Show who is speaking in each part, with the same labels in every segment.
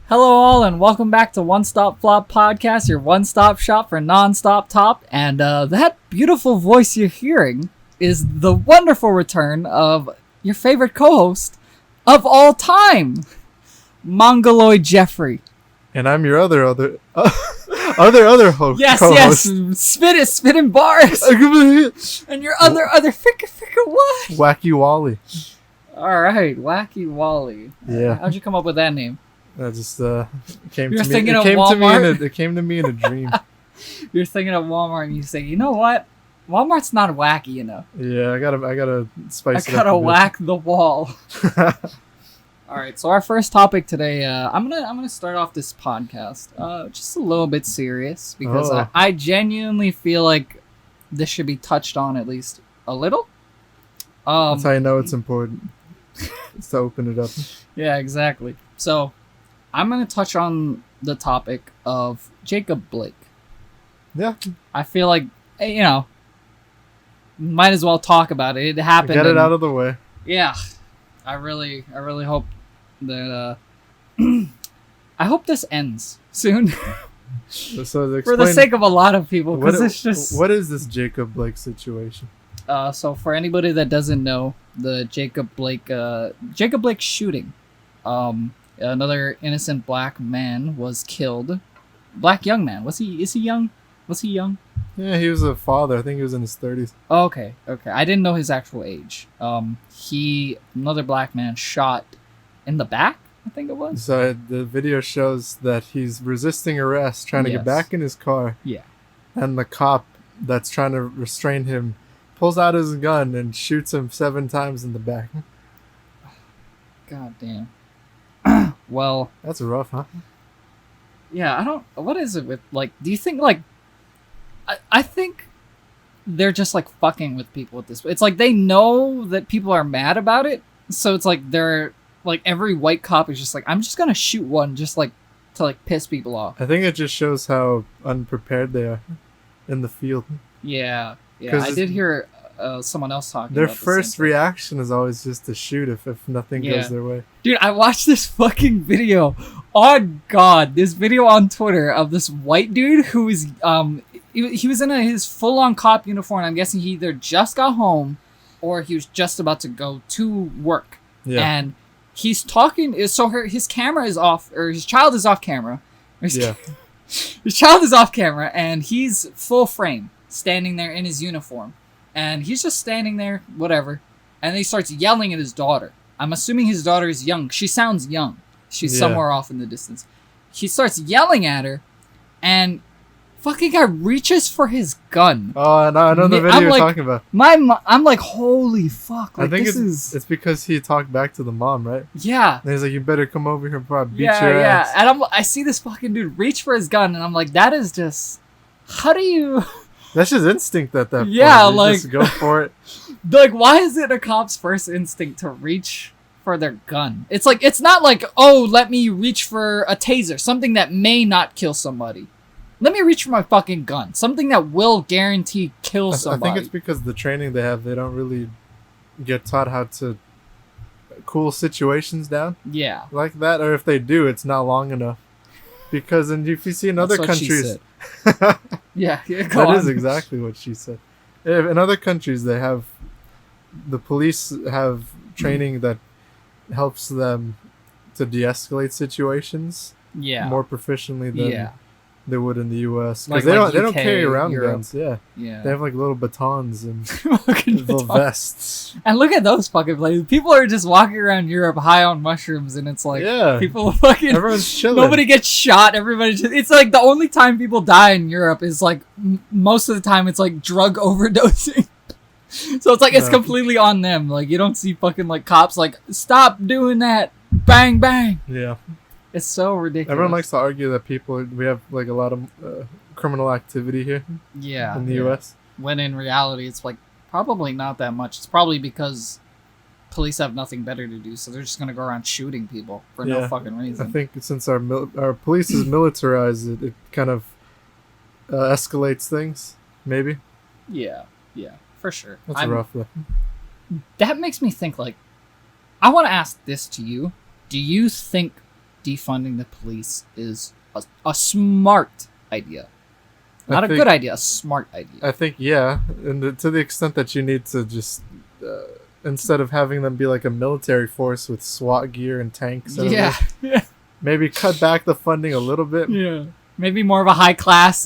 Speaker 1: Hello all and welcome back to One Stop Flop Podcast, your one-stop shop for non-stop top. And that beautiful voice you're hearing is the wonderful return of your favorite co-host of all time, Mongoloid Jeffrey.
Speaker 2: And I'm your other host.
Speaker 1: Yes,
Speaker 2: co-host.
Speaker 1: yes, spit in bars. And your other ficka what?
Speaker 2: Wacky Wally.
Speaker 1: All right, Wacky Wally.
Speaker 2: Yeah.
Speaker 1: How'd you come up with that name?
Speaker 2: That just came
Speaker 1: You're
Speaker 2: to me.
Speaker 1: thinking
Speaker 2: It
Speaker 1: of
Speaker 2: came to me
Speaker 1: Walmart?
Speaker 2: it came to me in a dream.
Speaker 1: You're thinking of Walmart and you say, you know what? Walmart's not wacky enough.
Speaker 2: Yeah, I gotta spice
Speaker 1: I
Speaker 2: it up.
Speaker 1: gotta whack the wall. All right, so our first topic today, I'm gonna start off this podcast just a little bit serious because I genuinely feel like this should be touched on at least a little.
Speaker 2: That's how you know it's important. It's to open it up.
Speaker 1: Yeah, exactly. So I'm gonna touch on the topic of Jacob Blake.
Speaker 2: Yeah,
Speaker 1: I feel like might as well talk about it. It happened.
Speaker 2: get it out of the way.
Speaker 1: Yeah, I really hope that I hope this ends soon
Speaker 2: So
Speaker 1: for the sake of a lot of people, because it's just
Speaker 2: what is this Jacob Blake situation?
Speaker 1: So for anybody that doesn't know, the Jacob Blake shooting, another innocent black man was killed. Black young man. Is he young? Was he young?
Speaker 2: Yeah, he was a father. I think he was in his 30s.
Speaker 1: Oh, okay. I didn't know his actual age. Another black man shot in the back, I think it was.
Speaker 2: So the video shows that he's resisting arrest, trying to
Speaker 1: Yes.
Speaker 2: get back in his car.
Speaker 1: Yeah.
Speaker 2: And the cop that's trying to restrain him pulls out his gun and shoots him 7 times in the back.
Speaker 1: God damn. Well,
Speaker 2: That's rough, huh?
Speaker 1: yeah, what is it with, like, do you think, like, I think they're just, like, fucking with people at this point. It's like they know that people are mad about it, so it's like they're, like, every white cop is just like, I'm just gonna shoot one just, like, to, like, piss people off.
Speaker 2: I think it just shows how unprepared they are in the field.
Speaker 1: Yeah,
Speaker 2: 'Cause
Speaker 1: I did hear someone else talking
Speaker 2: Their
Speaker 1: about the same
Speaker 2: first
Speaker 1: thing.
Speaker 2: reaction is always just to shoot if nothing
Speaker 1: Yeah.
Speaker 2: goes their way.
Speaker 1: Dude, I watched this fucking video. On God, this video on Twitter of this white dude who was he was in his full-on cop uniform. I'm guessing he either just got home or he was just about to go to work.
Speaker 2: Yeah.
Speaker 1: And he's talking. So his camera is off, or his child is off camera.
Speaker 2: Yeah.
Speaker 1: His child is off camera, and he's full frame, standing there in his uniform. And he's just standing there, whatever. And then he starts yelling at his daughter. I'm assuming his daughter is young. She sounds young. She's
Speaker 2: Yeah.
Speaker 1: somewhere off in the distance. He starts yelling at her, and fucking guy reaches for his gun.
Speaker 2: Oh, and I know the video
Speaker 1: I'm
Speaker 2: you're
Speaker 1: like-
Speaker 2: talking about.
Speaker 1: I'm like, holy fuck! Like,
Speaker 2: I think
Speaker 1: this is
Speaker 2: it's because he talked back to the mom, right?
Speaker 1: yeah.
Speaker 2: And he's like, "You better come over here before I beat
Speaker 1: Yeah,
Speaker 2: your
Speaker 1: yeah.
Speaker 2: ass."
Speaker 1: And I see this fucking dude reach for his gun, and I'm like, that is just, how do you,
Speaker 2: That's just instinct at that point.
Speaker 1: Yeah,
Speaker 2: You
Speaker 1: like-
Speaker 2: just go for it.
Speaker 1: like, why is it a cop's first instinct to reach for their gun? It's like, it's not like, oh, let me reach for a taser, something that may not kill somebody. Let me reach for my fucking gun, something that will guarantee kill
Speaker 2: I
Speaker 1: somebody.
Speaker 2: think it's because the training they have, they don't really get taught how to cool situations down
Speaker 1: Yeah.
Speaker 2: like that, or if they do, it's not long enough. Because if you see in other
Speaker 1: That's what she
Speaker 2: countries,
Speaker 1: said. Yeah, go
Speaker 2: that is
Speaker 1: on.
Speaker 2: exactly what she said. In other countries, the police have training that helps them to de-escalate situations
Speaker 1: Yeah.
Speaker 2: more proficiently than
Speaker 1: Yeah.
Speaker 2: they would in the U.S.
Speaker 1: Like-
Speaker 2: Because they
Speaker 1: like
Speaker 2: don't
Speaker 1: UK,
Speaker 2: carry around
Speaker 1: Europe.
Speaker 2: guns. Yeah,
Speaker 1: Yeah.
Speaker 2: they have like little batons and
Speaker 1: Fucking
Speaker 2: little
Speaker 1: baton.
Speaker 2: vests.
Speaker 1: And look at those fucking places. People are just walking around Europe high on mushrooms, and it's like,
Speaker 2: Yeah.
Speaker 1: people fucking,
Speaker 2: Everyone's chilling.
Speaker 1: nobody gets shot. Everybody just, it's like the only time people die in Europe is like, most of the time it's like drug overdosing. So it's like, it's
Speaker 2: No.
Speaker 1: completely on them. Like, you don't see fucking like cops like, stop doing that. Bang, bang.
Speaker 2: Yeah,
Speaker 1: It's so ridiculous.
Speaker 2: everyone likes to argue that we have like a lot of criminal activity here
Speaker 1: yeah,
Speaker 2: in the
Speaker 1: yeah.
Speaker 2: U.S.
Speaker 1: When in reality, it's like, probably not that much. It's probably because police have nothing better to do, so they're just gonna go around shooting people for no
Speaker 2: Yeah.
Speaker 1: fucking
Speaker 2: I
Speaker 1: reason.
Speaker 2: think since our police is militarized, it kind of escalates things. Maybe
Speaker 1: Yeah, for sure.
Speaker 2: that's rough though.
Speaker 1: That makes me think, like, I want to ask this to you. Do you think defunding the police is a smart idea. Not a good idea, a smart idea.
Speaker 2: I think, yeah. And to the extent that you need to just, instead of having them be like a military force with SWAT gear and tanks, and
Speaker 1: Yeah.
Speaker 2: everything, maybe cut back the funding a little bit.
Speaker 1: Yeah. Maybe more of a high class,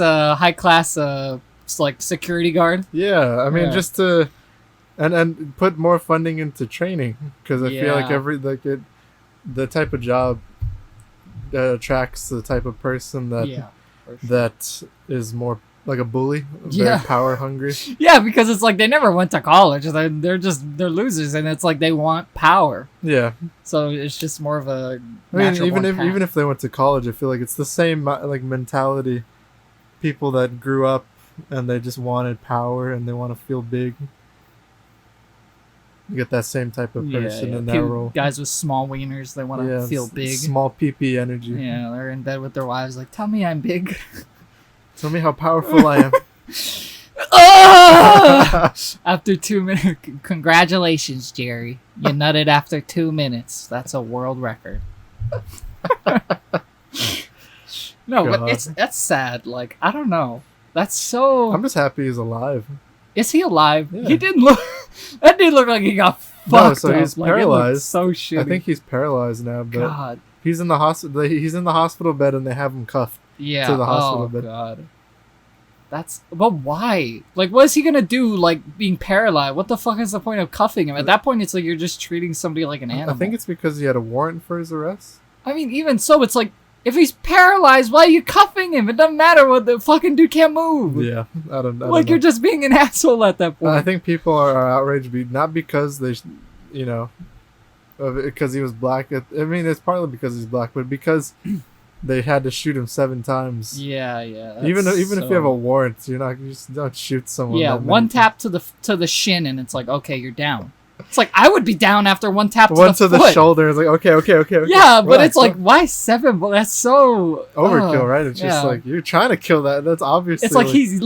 Speaker 1: like security guard.
Speaker 2: Yeah, I mean,
Speaker 1: Yeah.
Speaker 2: just to, and put more funding into training, because I feel like
Speaker 1: Yeah.
Speaker 2: the type of job attracts the type of person that
Speaker 1: Yeah. For sure.
Speaker 2: that is more like a bully,
Speaker 1: Yeah.
Speaker 2: very power hungry.
Speaker 1: Yeah, because it's like they never went to college. They're losers, and it's like they want power.
Speaker 2: Yeah,
Speaker 1: So it's just more of a.
Speaker 2: I mean,
Speaker 1: natural born path.
Speaker 2: even if they went to college, I feel like it's the same like mentality. People that grew up and they just wanted power and they want to feel big. You get that same type of person in that role.
Speaker 1: Guys with small wieners, they want to feel big.
Speaker 2: Small pee energy.
Speaker 1: Yeah, they're in bed with their wives, like, tell me I'm big.
Speaker 2: Tell me how powerful I am.
Speaker 1: Ah! After 2 minutes, congratulations, Jerry. You nutted after 2 minutes. That's a world record. No, but
Speaker 2: God.
Speaker 1: that's sad. Like, I don't know. That's so.
Speaker 2: I'm just happy he's alive.
Speaker 1: Is he alive?
Speaker 2: Yeah.
Speaker 1: He didn't look. That did look like he got fucked
Speaker 2: No, so
Speaker 1: up.
Speaker 2: he's
Speaker 1: Like, it looked
Speaker 2: paralyzed.
Speaker 1: so shitty.
Speaker 2: I think he's paralyzed now, but
Speaker 1: God.
Speaker 2: he's in the hospital. He's in the hospital bed, and they have him cuffed.
Speaker 1: Yeah.
Speaker 2: to the hospital
Speaker 1: oh
Speaker 2: bed.
Speaker 1: God. But why? Like, what is he gonna do? Like, being paralyzed? What the fuck is the point of cuffing him? At that point, it's like you're just treating somebody like an animal.
Speaker 2: I think it's because he had a warrant for his arrest.
Speaker 1: I mean, even so, it's like if he's paralyzed, why are you cuffing him? It doesn't matter what the fucking dude can't move.
Speaker 2: Yeah, I don't know.
Speaker 1: Like, you're just being an asshole at that point.
Speaker 2: I think people are outraged, not because they, because he was black. I mean, it's partly because he's black, but because they had to shoot him 7 times.
Speaker 1: Yeah.
Speaker 2: Even
Speaker 1: that's
Speaker 2: if you have
Speaker 1: so-
Speaker 2: a warrant, you just don't shoot someone.
Speaker 1: Yeah,
Speaker 2: that many
Speaker 1: one
Speaker 2: times.
Speaker 1: tap to the shin, and it's like, okay, you're down. It's like I would be down after one tap to
Speaker 2: One
Speaker 1: the
Speaker 2: to the
Speaker 1: foot.
Speaker 2: shoulder is like okay.
Speaker 1: Yeah, but
Speaker 2: relax,
Speaker 1: it's like, why 7? Well, that's so
Speaker 2: overkill, right? It's just
Speaker 1: yeah.
Speaker 2: like you're trying to kill that. That's obviously.
Speaker 1: It's like he's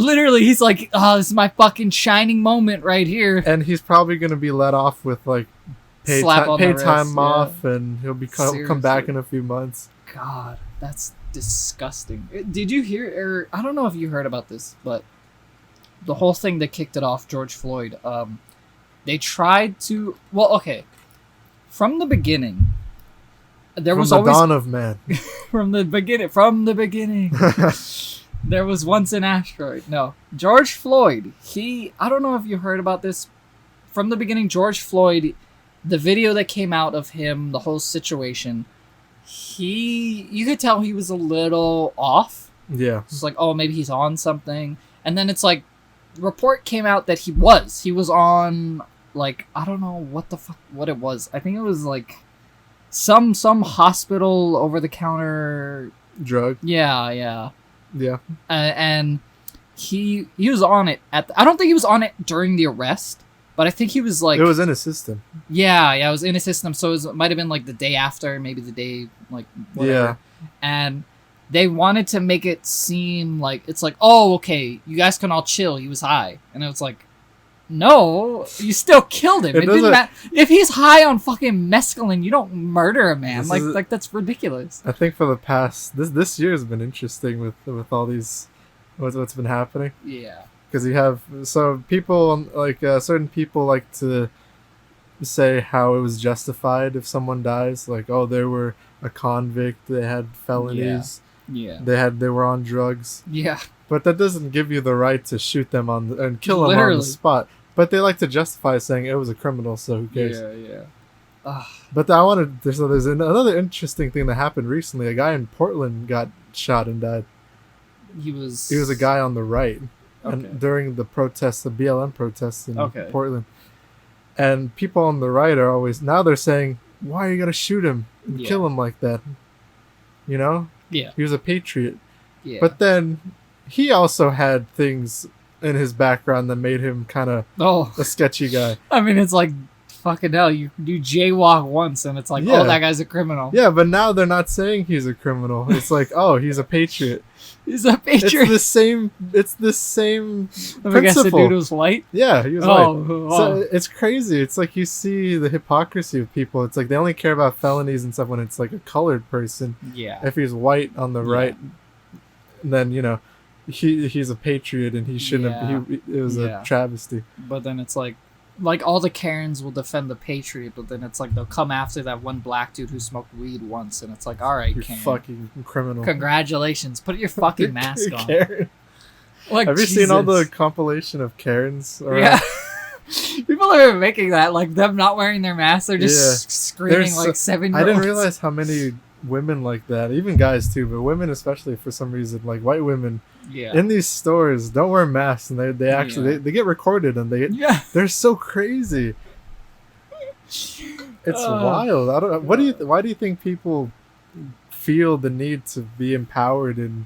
Speaker 1: like, oh, this is my fucking shining moment right here.
Speaker 2: and he's probably gonna be let off with like paid
Speaker 1: Slap on the wrist,
Speaker 2: time
Speaker 1: yeah.
Speaker 2: off, and he'll come back
Speaker 1: Seriously.
Speaker 2: in a few months.
Speaker 1: God, that's disgusting. Did you hear? Or I don't know if you heard about this, but the whole thing that kicked it off, George Floyd. They tried to. Well, okay. From the beginning, there
Speaker 2: From
Speaker 1: was
Speaker 2: the
Speaker 1: always
Speaker 2: dawn of man.
Speaker 1: from the beginning. There was once an asteroid. No, George Floyd. I don't know if you heard about this. From the beginning, George Floyd, the video that came out of him, the whole situation, you could tell he was a little off.
Speaker 2: Yeah.
Speaker 1: It's like, oh, maybe he's on something. And then it's like, report came out that he was on, like, I don't know what it was. I think it was like some hospital over the counter.
Speaker 2: Drug.
Speaker 1: Yeah.
Speaker 2: Yeah.
Speaker 1: And he was on it I don't think he was on it during the arrest, but I think he was like,
Speaker 2: It was in his system.
Speaker 1: yeah, it was in a system. So it might have been like the day after, maybe the day, like, whatever. And they wanted to make it seem like, it's like, oh, okay, you guys can all chill. He was high. And it was like, no, you still killed him.
Speaker 2: It
Speaker 1: It didn't
Speaker 2: doesn't-
Speaker 1: matter. If he's high on fucking mescaline, you don't murder a man.
Speaker 2: This
Speaker 1: Like,
Speaker 2: is-
Speaker 1: that's ridiculous.
Speaker 2: I think for the past this year has been interesting with all these what's been happening,
Speaker 1: Yeah.
Speaker 2: because you have people like certain people like to say how it was justified if someone dies, like, oh, they were a convict, they had felonies,
Speaker 1: Yeah.
Speaker 2: they were on drugs,
Speaker 1: Yeah.
Speaker 2: but that doesn't give you the right to shoot them and kill them on
Speaker 1: Literally.
Speaker 2: the spot. But they like to justify saying it was a criminal, so who cares?
Speaker 1: Yeah. Ugh.
Speaker 2: But there's another interesting thing that happened recently. A guy in Portland got shot and died.
Speaker 1: He was
Speaker 2: He was a guy on the right,
Speaker 1: Okay.
Speaker 2: and during the protests, the BLM protests in
Speaker 1: Okay.
Speaker 2: Portland. And people on the right are always, now they're saying, why are you gonna shoot him and
Speaker 1: Yeah.
Speaker 2: kill him like that? You know,
Speaker 1: Yeah.
Speaker 2: he was a patriot.
Speaker 1: Yeah.
Speaker 2: But then he also had things in his background that made him kind of
Speaker 1: oh,
Speaker 2: a sketchy guy.
Speaker 1: I mean, it's like fucking hell, you jaywalk once and it's like,
Speaker 2: Yeah.
Speaker 1: oh, that guy's a criminal.
Speaker 2: Yeah, but now they're not saying he's a criminal. It's like, oh, he's a patriot.
Speaker 1: He's a patriot.
Speaker 2: It's the same. It's the same
Speaker 1: I guess the
Speaker 2: principle.
Speaker 1: dude was white.
Speaker 2: Yeah, he was
Speaker 1: Oh,
Speaker 2: white.
Speaker 1: oh.
Speaker 2: So it's crazy. It's like you see the hypocrisy of people. It's like they only care about felonies and stuff when it's like a colored person.
Speaker 1: Yeah.
Speaker 2: If he's white on the
Speaker 1: Yeah.
Speaker 2: right, then he's a patriot and he shouldn't have. It was
Speaker 1: Yeah.
Speaker 2: a travesty.
Speaker 1: But then it's like all the Karens will defend the patriot, but then it's like they'll come after that one black dude who smoked weed once, and it's like, all right,
Speaker 2: You
Speaker 1: Karen,
Speaker 2: fucking criminal.
Speaker 1: congratulations, put your fucking mask on.
Speaker 2: Karen.
Speaker 1: Like,
Speaker 2: Have you seen all the
Speaker 1: Jesus.
Speaker 2: compilation of Karens? around?
Speaker 1: Yeah. People are making that, like them not wearing their masks, they're just screaming
Speaker 2: There's
Speaker 1: like
Speaker 2: so-
Speaker 1: 7-year-olds.
Speaker 2: I didn't realize how many women like that, even guys too, but women especially for some reason, like white women
Speaker 1: Yeah.
Speaker 2: in these stores don't wear masks, and they actually
Speaker 1: Yeah.
Speaker 2: they get recorded, and
Speaker 1: Yeah.
Speaker 2: they're so crazy. It's wild. I don't. Why do you think people feel the need to be empowered and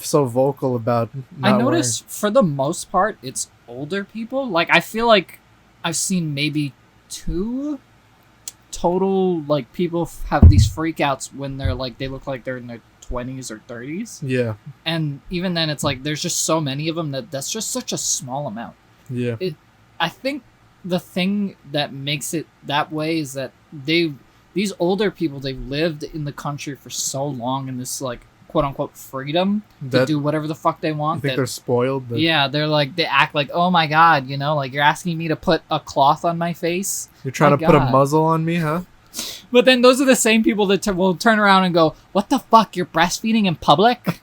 Speaker 2: so vocal about?
Speaker 1: I
Speaker 2: Not
Speaker 1: notice for the most part it's older people. Like I feel like I've seen maybe 2 total like people have these freakouts when they're like they look like they're in their 20s or 30s.
Speaker 2: wearing. Yeah,
Speaker 1: And even then it's like there's just so many of them that's just such a small amount.
Speaker 2: yeah,
Speaker 1: I think the thing that makes it that way is that these older people, they've lived in the country for so long in this like quote unquote freedom to
Speaker 2: that
Speaker 1: do whatever the fuck they
Speaker 2: you
Speaker 1: want.
Speaker 2: think
Speaker 1: that-
Speaker 2: they're spoiled. That
Speaker 1: yeah, they're like they act like, oh my god, like you're asking me to put a cloth on my face.
Speaker 2: You're trying
Speaker 1: My
Speaker 2: to put a
Speaker 1: God.
Speaker 2: muzzle on me, huh?
Speaker 1: But then those are the same people that will turn around and go, what the fuck, you're breastfeeding in public?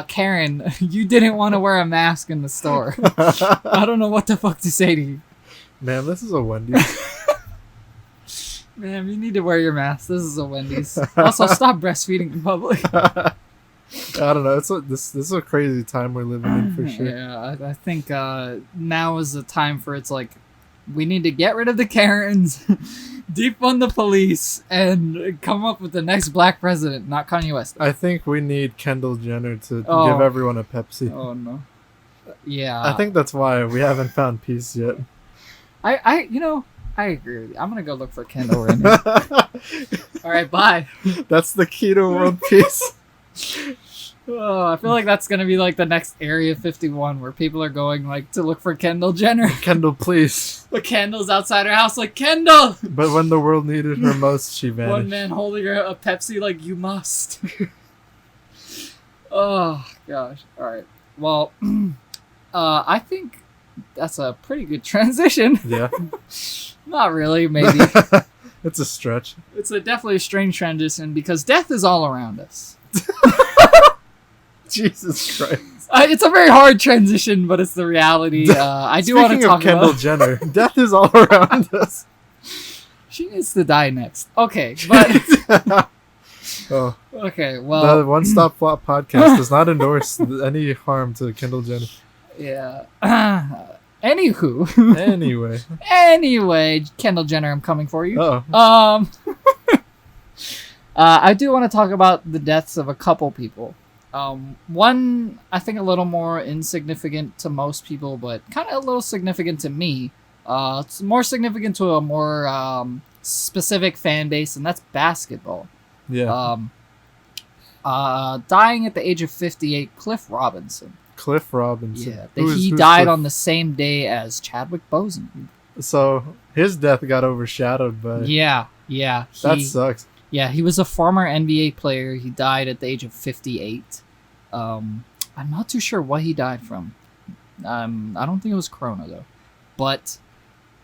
Speaker 1: Karen, you didn't want to wear a mask in the store. I don't know what the fuck to say to you.
Speaker 2: Man, this is a Wendy's.
Speaker 1: Man, you need to wear your mask. This is a Wendy's. Also, stop breastfeeding in public.
Speaker 2: I don't know. This is a crazy time we're living in for sure.
Speaker 1: Yeah, I think now is the time for it's like we need to get rid of the Karens, defund the police, and come up with the next black president, not Kanye West.
Speaker 2: I think we need Kendall Jenner to
Speaker 1: Oh.
Speaker 2: give everyone a Pepsi.
Speaker 1: Oh no. Yeah.
Speaker 2: I think that's why we haven't found peace yet.
Speaker 1: I agree with you. I'm gonna go look for Kendall right now. All right, bye.
Speaker 2: That's the key to world peace.
Speaker 1: Oh, I feel like that's gonna be like the next Area 51 where people are going like to look for Kendall Jenner.
Speaker 2: Kendall, please.
Speaker 1: The Kendall's outside her house, like Kendall.
Speaker 2: But when the world needed her most, she vanished.
Speaker 1: One man holding a Pepsi, like you must. Oh gosh. All right. Well, I think that's a pretty good transition.
Speaker 2: Yeah.
Speaker 1: Not really, maybe.
Speaker 2: It's a stretch.
Speaker 1: It's a definitely a strange transition because death is all around us.
Speaker 2: Jesus Christ.
Speaker 1: It's a very hard transition, but it's the reality. I do want to
Speaker 2: Speaking
Speaker 1: talk
Speaker 2: of Kendall
Speaker 1: about.
Speaker 2: Jenner, death is all around us.
Speaker 1: She needs to die next. Okay, but
Speaker 2: Oh,
Speaker 1: okay. Well,
Speaker 2: the One Stop Flop podcast does not endorse any harm to Kendall Jenner.
Speaker 1: yeah. Anywho,
Speaker 2: Anyway.
Speaker 1: Kendall Jenner, I'm coming for you.
Speaker 2: Oh,
Speaker 1: I do want to talk about the deaths of a couple people. One, I think a little more insignificant to most people, but kind of a little significant to me. It's more significant to a more specific fan base, and that's basketball.
Speaker 2: yeah.
Speaker 1: Dying at the age of 58, Cliff Robinson.
Speaker 2: Cliff Robinson.
Speaker 1: Yeah,
Speaker 2: Who's
Speaker 1: died
Speaker 2: Cliff?
Speaker 1: on the same day as Chadwick Boseman.
Speaker 2: So his death got overshadowed by.
Speaker 1: Yeah.
Speaker 2: That sucks.
Speaker 1: Yeah, he was a former NBA player. He died at the age of 58. I'm not too sure what he died from. I don't think it was Corona though. But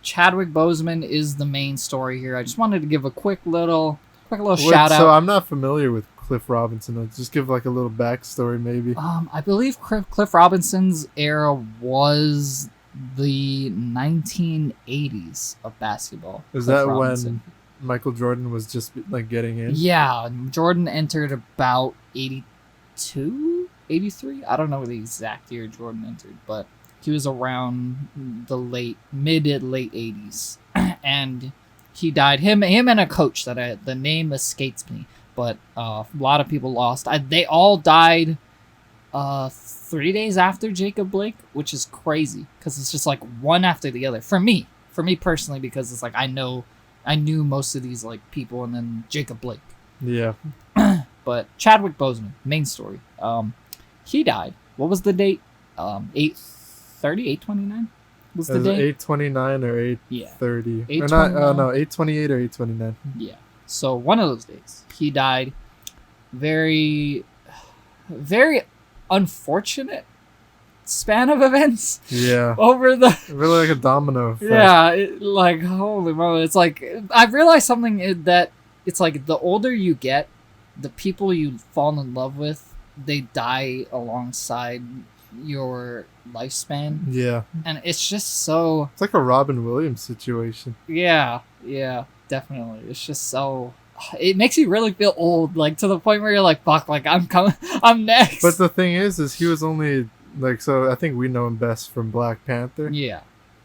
Speaker 1: Chadwick Boseman is the main story here. I just wanted to give a quick little shout
Speaker 2: So
Speaker 1: out.
Speaker 2: I'm not familiar with Cliff Robinson. I'll just give like a little backstory, maybe.
Speaker 1: I believe Cliff Robinson's era was the 1980s of basketball.
Speaker 2: Is
Speaker 1: Cliff
Speaker 2: that
Speaker 1: Robinson.
Speaker 2: when Michael Jordan was just like getting in?
Speaker 1: Yeah, Jordan entered about 82, 83. I don't know the exact year Jordan entered, but he was around the mid to late 80s, and he died. Him and a coach that the name escapes me, but a lot of people lost. They all died 3 days after Jacob Blake, which is crazy because it's just like one after the other. For me, for me personally, because it's like I knew most of these like people, and then Jacob Blake.
Speaker 2: Yeah.
Speaker 1: But Chadwick Boseman, main story. He died. What was the date? 8/30, 8/29 was the date.
Speaker 2: 8/29 or 8/30.
Speaker 1: Yeah.
Speaker 2: Or not, no, 8/28 or 8/29.
Speaker 1: Yeah. So one of those days, he died. Very, very unfortunate span of events.
Speaker 2: Yeah.
Speaker 1: Over the
Speaker 2: Really like a domino effect.
Speaker 1: yeah, like holy moly! It's like I've realized something that it's like the older you get, the people you fall in love with, they die alongside your lifespan,
Speaker 2: Yeah.
Speaker 1: and it's just so
Speaker 2: It's like a Robin Williams situation.
Speaker 1: yeah, definitely. It's just so it makes you really feel old, like to the point where you're like, fuck, like I'm coming, I'm next.
Speaker 2: But the thing is he was only like, so I think we know him best from Black Panther.
Speaker 1: yeah,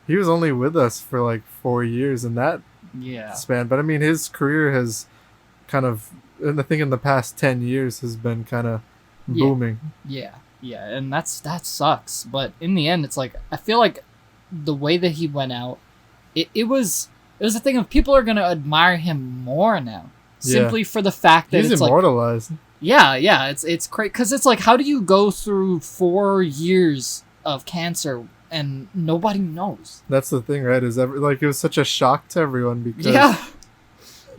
Speaker 2: He was only with us for like 4 years in that
Speaker 1: yeah,
Speaker 2: span. But I mean, his career has kind of, and I think in the past 10 years has been kind of
Speaker 1: Yeah.
Speaker 2: booming.
Speaker 1: yeah, and that sucks. But in the end, it's like I feel like the way that he went out, it was a thing of people are gonna admire him more now, simply for the fact that
Speaker 2: He's
Speaker 1: it's
Speaker 2: immortalized.
Speaker 1: like it's great because it's like how do you go through 4 years of cancer and nobody knows?
Speaker 2: That's the thing, right? Like it was such a shock to everyone because
Speaker 1: Yeah.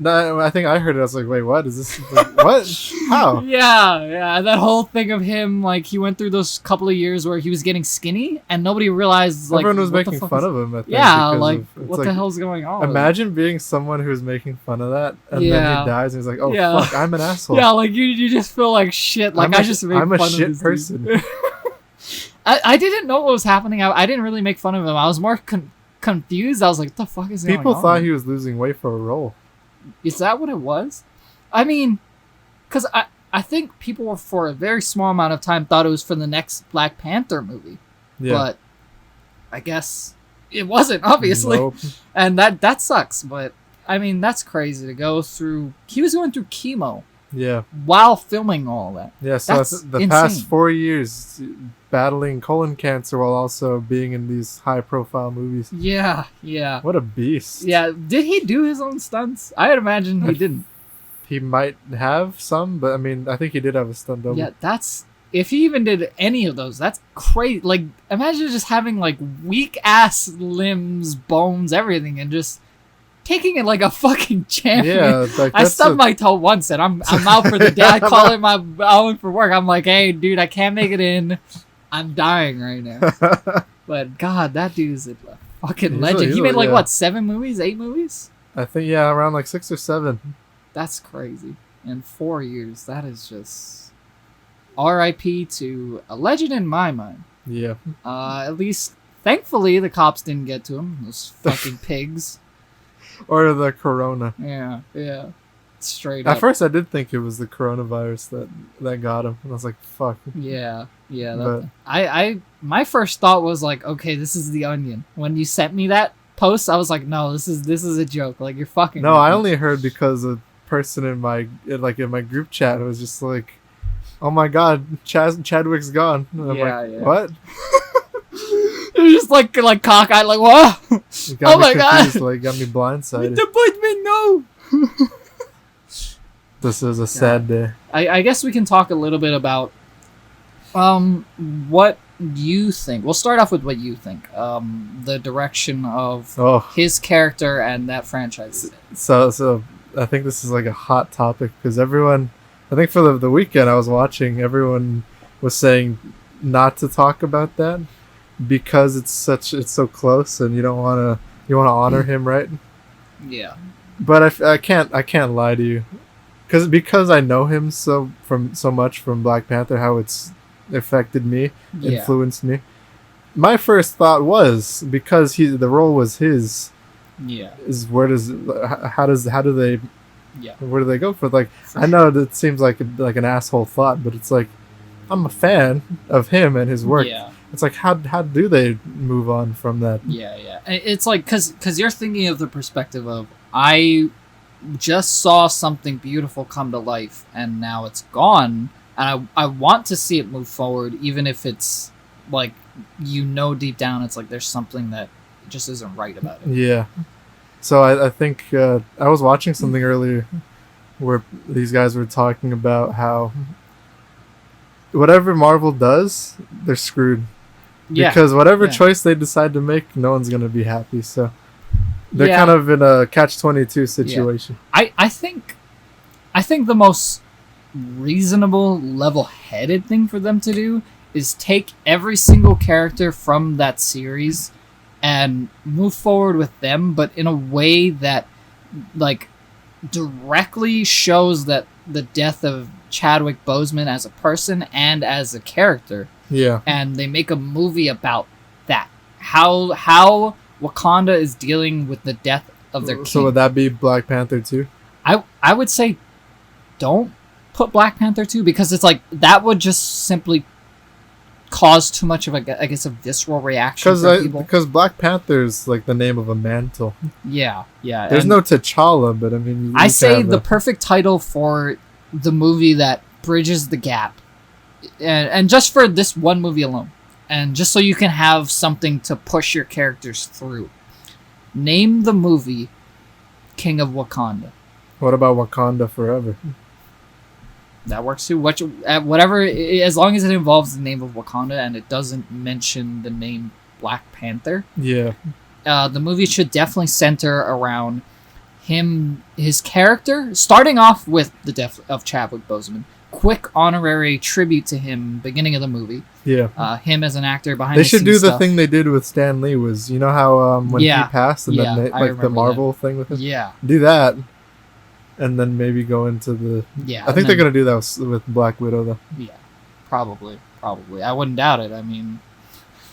Speaker 2: I think I heard it. I was like, wait, what is this? Like, what? How?
Speaker 1: Yeah, that whole thing of him, like, he went through those couple of years where he was getting skinny, and nobody realized, like,
Speaker 2: Everyone was
Speaker 1: what the
Speaker 2: making
Speaker 1: fuck
Speaker 2: fun
Speaker 1: is-
Speaker 2: of him. I think,
Speaker 1: Yeah,
Speaker 2: because
Speaker 1: like,
Speaker 2: it's
Speaker 1: what the
Speaker 2: like,
Speaker 1: hell's going on?
Speaker 2: Imagine being someone who's making fun of that, and then
Speaker 1: Yeah.
Speaker 2: he dies, and he's like, "Oh
Speaker 1: Yeah.
Speaker 2: fuck, I'm an asshole."
Speaker 1: Yeah, like, you just feel like shit. Like, I just made
Speaker 2: I'm a
Speaker 1: fun
Speaker 2: shit
Speaker 1: of this
Speaker 2: person.
Speaker 1: dude. I didn't know what was happening. I didn't really make fun of him. I was more confused. I was like, what the fuck is going on?
Speaker 2: People thought he was losing weight for a role.
Speaker 1: Is that what it was? I mean, because I think people were, for a very small amount of time, thought it was for the next Black Panther movie.
Speaker 2: Yeah.
Speaker 1: But I guess it wasn't, obviously.
Speaker 2: Nope.
Speaker 1: And that sucks. But, I mean, that's crazy to go through. He was going through chemo
Speaker 2: Yeah.
Speaker 1: while filming all that.
Speaker 2: Yeah. So
Speaker 1: That's
Speaker 2: the past
Speaker 1: insane.
Speaker 2: 4 years, battling colon cancer while also being in these high-profile movies.
Speaker 1: Yeah.
Speaker 2: What a beast.
Speaker 1: Yeah. Did he do his own stunts? I would imagine he didn't.
Speaker 2: He might have some, but I mean, I think he did have a stunt double.
Speaker 1: Yeah, that's... If he even did any of those, that's crazy. Like, imagine just having, like, weak-ass limbs, bones, everything, and just taking it like a fucking champion.
Speaker 2: Yeah, like
Speaker 1: I
Speaker 2: that's
Speaker 1: stubbed my toe once, and I'm out for the day. I call it out for work. I'm like, hey, dude, I can't make it in. I'm dying right now. But, God, that dude is a fucking legend. He made, like, what, 7 movies? 8 movies?
Speaker 2: I think, yeah, around like 6 or 7.
Speaker 1: That's crazy. In 4 years, that is just R.I.P. to a legend in my mind.
Speaker 2: Yeah.
Speaker 1: At least, thankfully, the cops didn't get to him. Those fucking pigs.
Speaker 2: Or the corona.
Speaker 1: Yeah. Straight
Speaker 2: At
Speaker 1: up.
Speaker 2: first, I did think it was the coronavirus that got him. And I was like, fuck.
Speaker 1: Yeah.
Speaker 2: But-
Speaker 1: My first thought was like, okay, this is the Onion. When you sent me that post, I was like, no, this is a joke. Like, you're fucking.
Speaker 2: No,
Speaker 1: with
Speaker 2: I
Speaker 1: me.
Speaker 2: only heard because a person in my group chat was just like, "Oh my god, Chadwick's gone." And I'm
Speaker 1: Yeah,
Speaker 2: like,
Speaker 1: yeah.
Speaker 2: "What?"
Speaker 1: You're just like cockeyed, like, what?
Speaker 2: It got
Speaker 1: Oh
Speaker 2: me
Speaker 1: my God.
Speaker 2: confused, like got me blindsided.
Speaker 1: Disappointment, no.
Speaker 2: This is a sad day.
Speaker 1: I guess we can talk a little bit about what you think. We'll start off with what you think. The direction of
Speaker 2: Oh,
Speaker 1: his character and that franchise.
Speaker 2: so I think this is like a hot topic because everyone, I think for the weekend I was watching, everyone was saying not to talk about that because it's so close and you want to honor him, right?
Speaker 1: Yeah.
Speaker 2: But I can't lie to you, because I know him so much from Black Panther, how it's affected me,
Speaker 1: Yeah.
Speaker 2: influenced me. My first thought was, because the role was his,
Speaker 1: Yeah.
Speaker 2: is where do they
Speaker 1: Yeah.
Speaker 2: where do they go for it? Like, I know that seems like an asshole thought, but it's like, I'm a fan of him and his work.
Speaker 1: Yeah.
Speaker 2: It's like, how do they move on from that?
Speaker 1: Yeah. It's like because you're thinking of the perspective of I just saw something beautiful come to life and now it's gone, and I want to see it move forward, even if it's like deep down it's like there's something that just isn't right about it.
Speaker 2: Yeah. So I think I was watching something earlier where these guys were talking about how whatever Marvel does, they're screwed.
Speaker 1: Yeah.
Speaker 2: Because whatever
Speaker 1: Yeah.
Speaker 2: choice they decide to make, no one's going to be happy. So they're
Speaker 1: Yeah.
Speaker 2: kind of in a catch-22 situation.
Speaker 1: I think the most reasonable, level-headed thing for them to do is take every single character from that series and move forward with them, but in a way that like directly shows that the death of Chadwick Boseman as a person and as a character,
Speaker 2: Yeah.
Speaker 1: and they make a movie about that. How Wakanda is dealing with the death of their king.
Speaker 2: So would that be Black Panther too?
Speaker 1: I would say don't put Black Panther 2 because it's like that would just simply cause too much of a, I guess, a visceral reaction from people.
Speaker 2: Because Black Panther is like the name of a mantle.
Speaker 1: Yeah.
Speaker 2: There's
Speaker 1: and
Speaker 2: no T'Challa, but I mean,
Speaker 1: I say the perfect title for the movie that bridges the gap, and just for this one movie alone, and just so you can have something to push your characters through. Name the movie King of Wakanda.
Speaker 2: What about Wakanda Forever?
Speaker 1: That works too. Whatever, as long as it involves the name of Wakanda and it doesn't mention the name Black Panther.
Speaker 2: Yeah.
Speaker 1: The movie should definitely center around his character, starting off with the death of Chadwick Boseman. Quick honorary tribute to him, beginning of the movie.
Speaker 2: Yeah.
Speaker 1: Him as an actor behind
Speaker 2: They
Speaker 1: the
Speaker 2: should
Speaker 1: scenes
Speaker 2: do the
Speaker 1: stuff.
Speaker 2: thing they did with Stan Lee was, you know how when he passed and
Speaker 1: Yeah,
Speaker 2: then they,
Speaker 1: I
Speaker 2: like the
Speaker 1: remember
Speaker 2: Marvel thing with him?
Speaker 1: Yeah.
Speaker 2: Do that. And then maybe go into the...
Speaker 1: Yeah.
Speaker 2: I think they're going to do that with Black Widow, though.
Speaker 1: Yeah. Probably. I wouldn't doubt it. I mean,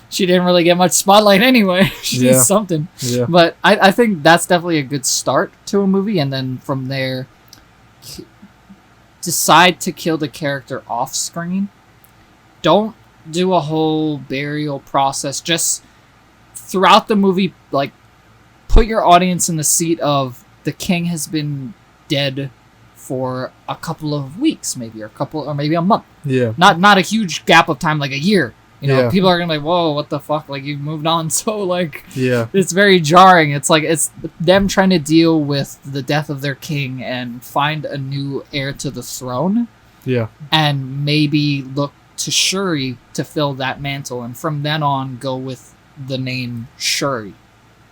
Speaker 1: she didn't really get much spotlight anyway. She did something.
Speaker 2: Yeah.
Speaker 1: But I think that's definitely a good start to a movie, and then from there, decide to kill the character off screen. Don't do a whole burial process. Just throughout the movie, like, put your audience in the seat of the king has been dead for a couple of weeks, maybe, or maybe a month.
Speaker 2: Yeah.
Speaker 1: Not a huge gap of time, like a year. You know,
Speaker 2: Yeah.
Speaker 1: people are gonna be like, whoa, what the fuck? Like, you've moved on. So, like,
Speaker 2: Yeah.
Speaker 1: it's very jarring. It's like, it's them trying to deal with the death of their king and find a new heir to the throne,
Speaker 2: Yeah.
Speaker 1: and maybe look to Shuri to fill that mantle, and from then on go with the name Shuri,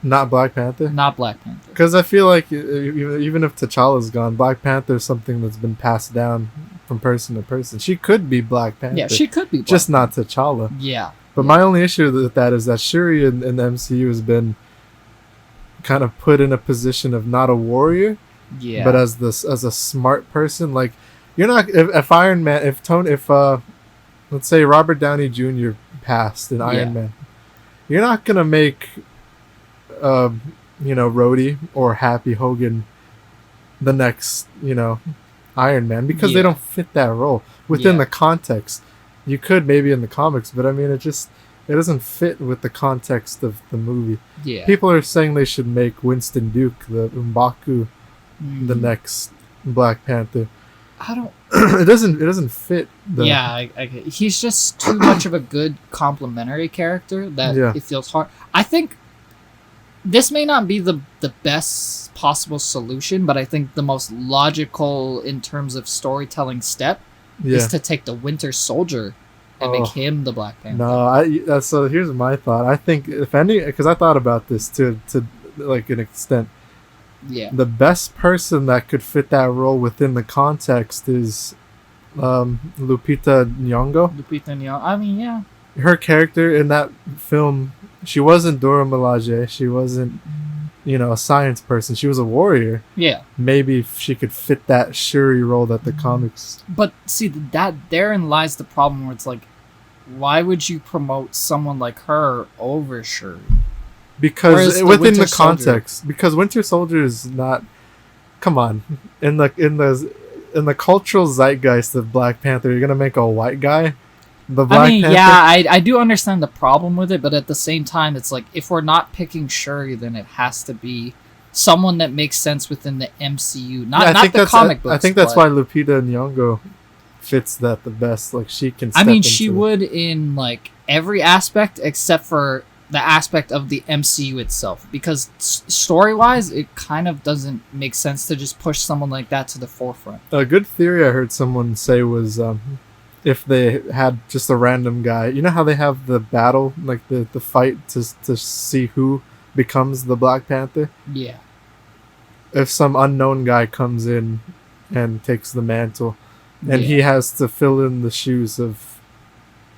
Speaker 2: Not Black Panther?
Speaker 1: not Black Panther.
Speaker 2: Because I feel like even if T'Challa's gone, Black Panther is something that's been passed down from person to person. She could be Black Panther.
Speaker 1: Yeah, she could be Black
Speaker 2: just not T'Challa.
Speaker 1: Yeah.
Speaker 2: But my only issue with that is that Shuri in the MCU has been kind of put in a position of not a warrior,
Speaker 1: Yeah.
Speaker 2: but as a smart person. Like, you're not if Iron Man, if let's say Robert Downey Jr. passed in Iron Man, you're not gonna make Rhodey or Happy Hogan the next Iron Man, because they don't fit that role within the context. You could maybe in the comics, but I mean it doesn't fit with the context of the movie.
Speaker 1: Yeah.
Speaker 2: People are saying they should make Winston Duke, the M'Baku, the next Black Panther.
Speaker 1: I don't.
Speaker 2: it doesn't fit.
Speaker 1: He's just too much of a good complementary character that it feels hard. I think this may not be the best possible solution, but I think the most logical in terms of storytelling step is to take the Winter Soldier and make him the Black Panther.
Speaker 2: No, so here's my thought. I think because I thought about this to like an extent.
Speaker 1: Yeah.
Speaker 2: The best person that could fit that role within the context is Lupita Nyong'o.
Speaker 1: Lupita Nyong'o. I mean, yeah.
Speaker 2: Her character in that film, she wasn't Dora Milaje. She wasn't, a science person. She was a warrior.
Speaker 1: Yeah.
Speaker 2: Maybe she could fit that Shuri role that the comics.
Speaker 1: But see, that therein lies the problem where it's like, why would you promote someone like her over Shuri?
Speaker 2: Because within the context, because Winter Soldier is not. Come on, in the cultural zeitgeist of Black Panther, you're gonna make a white guy the Black Panther.
Speaker 1: Yeah, I do understand the problem with it, but at the same time, it's like if we're not picking Shuri, then it has to be someone that makes sense within the MCU, not the comic books.
Speaker 2: I think that's why Lupita Nyong'o fits that the best. Like she can.
Speaker 1: She would in like every aspect except for the aspect of the MCU itself, because story wise, it kind of doesn't make sense to just push someone like that to the forefront.
Speaker 2: A good theory I heard someone say was if they had just a random guy, you know how they have the battle, like the fight to see who becomes the Black Panther?
Speaker 1: Yeah.
Speaker 2: If some unknown guy comes in and takes the mantle, and
Speaker 1: Yeah.
Speaker 2: he has to fill in the shoes of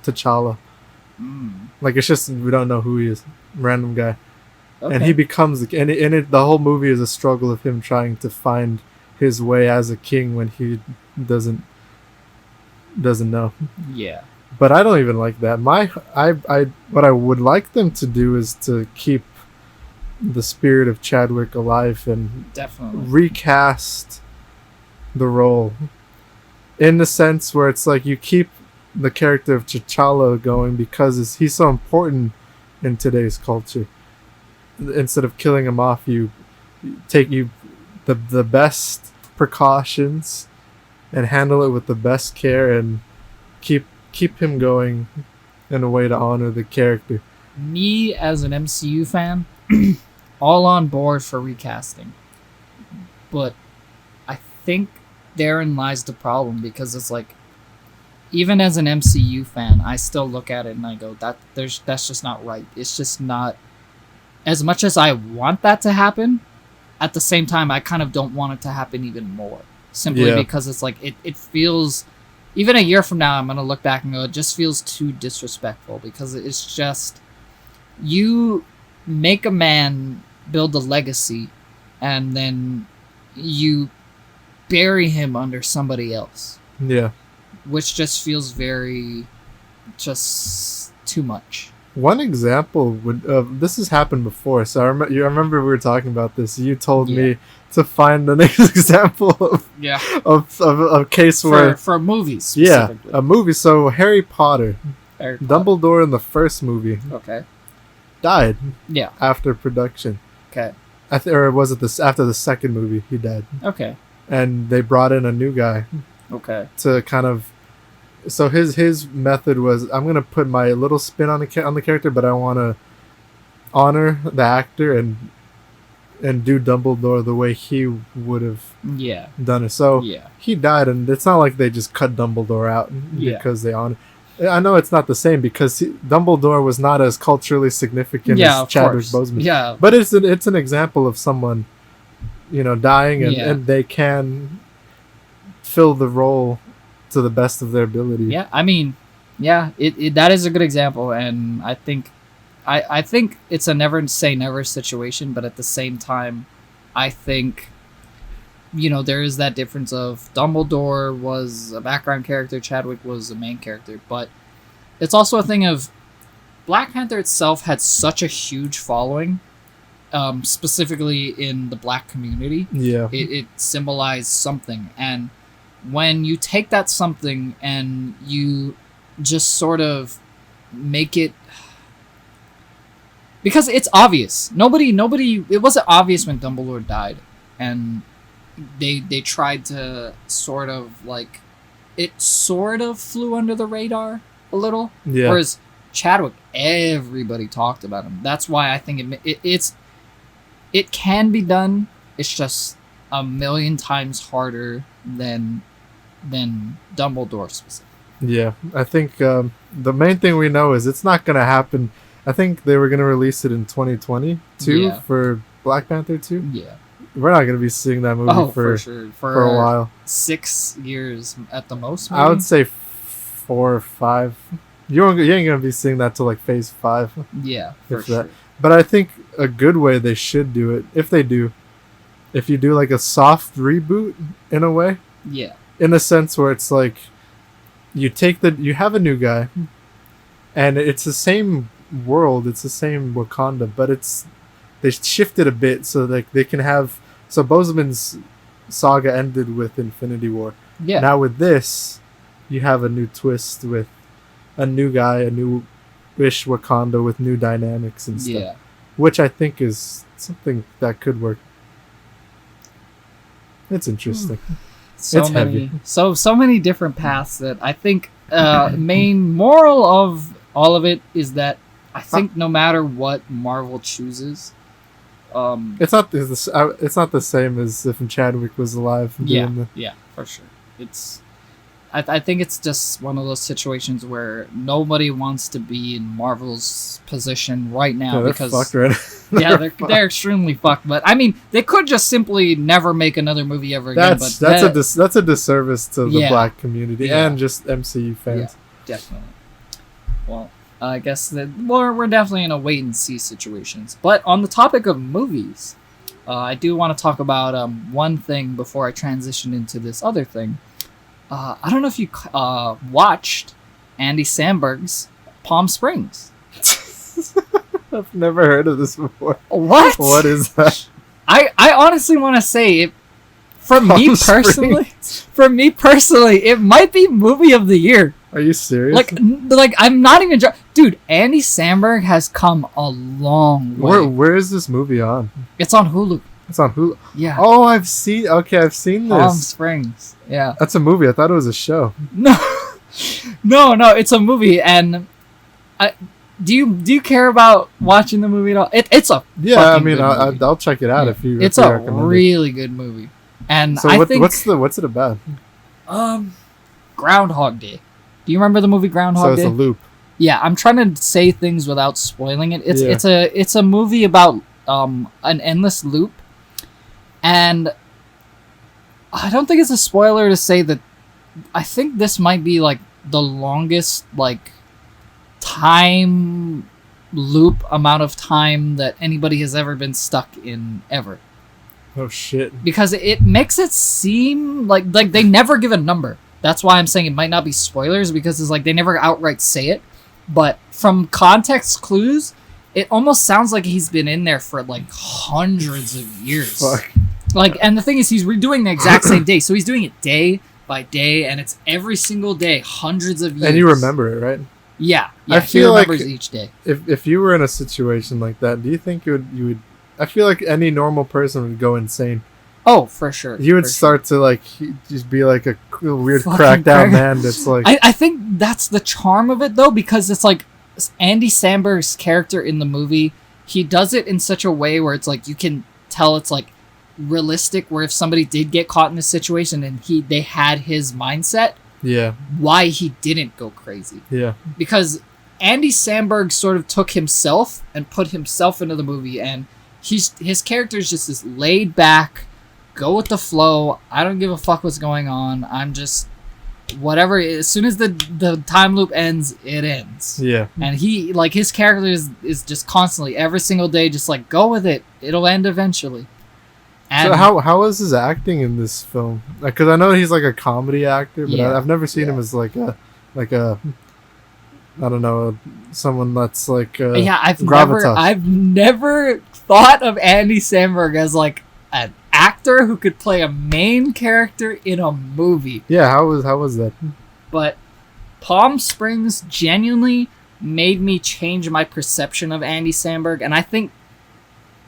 Speaker 2: T'Challa. Like, it's just, we don't know who he is. Random guy.
Speaker 1: Okay.
Speaker 2: And he becomes, and the whole movie is a struggle of him trying to find his way as a king when he doesn't know.
Speaker 1: Yeah.
Speaker 2: But I don't even like that. What I would like them to do is to keep the spirit of Chadwick alive and
Speaker 1: Definitely.
Speaker 2: recast the role in the sense where it's like you keep the character of T'Challa going because he's so important in today's culture. Instead of killing him off, you take the best precautions and handle it with the best care and keep him going in a way to honor the character.
Speaker 1: Me as an MCU fan, all on board for recasting. But I think therein lies the problem, because it's like, even as an MCU fan, I still look at it and I go, that's just not right. It's just not, as much as I want that to happen, at the same time I kind of don't want it to happen even more. Simply because it's like it feels, even a year from now I'm gonna look back and go, it just feels too disrespectful, because it's just, you make a man build a legacy and then you bury him under somebody else.
Speaker 2: Yeah.
Speaker 1: Which just feels very, just too much.
Speaker 2: One example would this has happened before. So I remember we were talking about this. You told me to find the next example of a case where
Speaker 1: for movies
Speaker 2: yeah,
Speaker 1: specifically.
Speaker 2: a movie. So Harry Potter,
Speaker 1: Harry Potter.
Speaker 2: Dumbledore in the first movie
Speaker 1: Okay.
Speaker 2: died
Speaker 1: Yeah.
Speaker 2: after production.
Speaker 1: Okay.
Speaker 2: Or was it after the second movie he died?
Speaker 1: Okay.
Speaker 2: And they brought in a new guy
Speaker 1: Okay.
Speaker 2: to kind of. So his method was, I'm gonna put my little spin on the character, but I want to honor the actor and do Dumbledore the way he would have
Speaker 1: Yeah.
Speaker 2: done it. So
Speaker 1: Yeah.
Speaker 2: he died, and it's not like they just cut Dumbledore out because they honor. I know it's not the same because Dumbledore was not as culturally significant as Chadwick Boseman.
Speaker 1: Yeah.
Speaker 2: But it's an example of someone, dying and they can fill the role to the best of their ability.
Speaker 1: Yeah. I mean, yeah, it that is a good example, and I think it's a never say never situation, but at the same time, I think, there is that difference of Dumbledore was a background character, Chadwick was a main character, but it's also a thing of Black Panther itself had such a huge following, specifically in the Black community.
Speaker 2: Yeah.
Speaker 1: It symbolized something, and when you take that something and you just sort of make it, because it's obvious. Nobody. It wasn't obvious when Dumbledore died, and they tried to sort of like, it sort of flew under the radar a little.
Speaker 2: Yeah.
Speaker 1: Whereas Chadwick, everybody talked about him. That's why I think it can be done. It's just a million times harder than Dumbledore specifically.
Speaker 2: Yeah, I think the main thing we know is it's not going to happen. I think they were going to release it in 2022 for Black Panther 2.
Speaker 1: Yeah.
Speaker 2: We're not going to be seeing that movie for
Speaker 1: sure.
Speaker 2: For a while.
Speaker 1: 6 years at the most, maybe?
Speaker 2: I would say 4 or 5. You ain't going to be seeing that till like phase 5.
Speaker 1: Yeah, for
Speaker 2: If
Speaker 1: sure.
Speaker 2: that. But I think a good way they should do it, if you do like a soft reboot in a way,
Speaker 1: Yeah.
Speaker 2: in a sense where it's like you have a new guy and it's the same world, it's the same Wakanda, but they shifted a bit so like they can have, so Boseman's saga ended with Infinity War.
Speaker 1: Yeah.
Speaker 2: Now with this, you have a new twist with a new guy, a new-ish Wakanda with new dynamics and stuff.
Speaker 1: Yeah.
Speaker 2: Which I think is something that could work. It's interesting.
Speaker 1: So
Speaker 2: It's
Speaker 1: many,
Speaker 2: heavy.
Speaker 1: so many different paths that I think main moral of all of it is that I think no matter what Marvel chooses,
Speaker 2: It's not it's not the same as if Chadwick was alive.
Speaker 1: yeah, for sure. I think it's just one of those situations where nobody wants to be in Marvel's position right now
Speaker 2: they're
Speaker 1: because
Speaker 2: fucked right
Speaker 1: yeah, they're extremely fucked. But I mean, they could just simply never make another movie ever again.
Speaker 2: That's
Speaker 1: But
Speaker 2: that's a disservice to the
Speaker 1: Yeah.
Speaker 2: black community
Speaker 1: Yeah.
Speaker 2: and just MCU fans.
Speaker 1: definitely. Well, I guess that we're definitely in a wait and see situations. But on the topic of movies, I do want to talk about one thing before I transition into this other thing. I don't know if you watched Andy Samberg's Palm Springs.
Speaker 2: I've never heard of this before.
Speaker 1: What?
Speaker 2: What is that?
Speaker 1: I honestly want to say it. For me
Speaker 2: Palm
Speaker 1: personally, it might be movie of the year.
Speaker 2: Are you serious?
Speaker 1: Like I'm not even dude. Andy Samberg has come a long way.
Speaker 2: Where is this movie on?
Speaker 1: It's on Hulu.
Speaker 2: It's on Hulu.
Speaker 1: Yeah.
Speaker 2: Oh, I've seen this.
Speaker 1: Palm Springs. Yeah.
Speaker 2: That's a movie. I thought it was a show.
Speaker 1: No, no, it's a movie. And do you care about watching the movie at all? It's a
Speaker 2: Yeah, I
Speaker 1: fucking
Speaker 2: mean,
Speaker 1: good movie.
Speaker 2: I'll check it out if you.
Speaker 1: It's
Speaker 2: if you
Speaker 1: a
Speaker 2: recommend it.
Speaker 1: really good movie. And
Speaker 2: So
Speaker 1: I think
Speaker 2: what's it about?
Speaker 1: Groundhog Day. Do you remember the movie
Speaker 2: So
Speaker 1: Groundhog
Speaker 2: it's
Speaker 1: Day?
Speaker 2: a loop.
Speaker 1: Yeah, I'm trying to say things without spoiling it.
Speaker 2: Yeah.
Speaker 1: It's a movie about an endless loop, and I don't think it's a spoiler to say that I think this might be like the longest like time loop amount of time that anybody has ever been stuck in ever.
Speaker 2: Oh shit.
Speaker 1: Because it makes it seem like they never give a number. That's why I'm saying it might not be spoilers, because it's like they never outright say it. But from context clues, it almost sounds like he's been in there for like hundreds of years.
Speaker 2: Fuck.
Speaker 1: Like, and the thing is, he's redoing the exact same day, so he's doing it day by day, and it's every single day, hundreds of years.
Speaker 2: And you remember it, right?
Speaker 1: Yeah,
Speaker 2: I
Speaker 1: he
Speaker 2: feel like
Speaker 1: remembers each day.
Speaker 2: If you were in a situation like that, do you think you would? I feel like any normal person would go insane.
Speaker 1: Oh, for sure.
Speaker 2: You would
Speaker 1: for
Speaker 2: start to like just be like a weird
Speaker 1: Fucking
Speaker 2: crackdown
Speaker 1: crack-
Speaker 2: man. That's like
Speaker 1: I think that's the charm of it, though, because it's like Andy Samberg's character in the movie, he does it in such a way where it's like you can tell it's like realistic, where if somebody did get caught in a situation and they had his mindset,
Speaker 2: yeah,
Speaker 1: why he didn't go crazy.
Speaker 2: yeah,
Speaker 1: Because Andy Samberg sort of took himself and put himself into the movie, and his character is just this laid back, go with the flow. I don't give a fuck what's going on. I'm just whatever. As soon as the time loop ends, it ends.
Speaker 2: yeah.
Speaker 1: And he like his character is just constantly every single day just like go with it. It'll end eventually. And
Speaker 2: So how is his acting in this film? Because I know he's like a comedy actor, but
Speaker 1: Yeah,
Speaker 2: I've never seen
Speaker 1: yeah.
Speaker 2: him as like a I don't know, someone that's like
Speaker 1: yeah,
Speaker 2: gravitas.
Speaker 1: I've never thought of Andy Samberg as like an actor who could play a main character in a movie.
Speaker 2: Yeah, how was that?
Speaker 1: But Palm Springs genuinely made me change my perception of Andy Samberg, and I think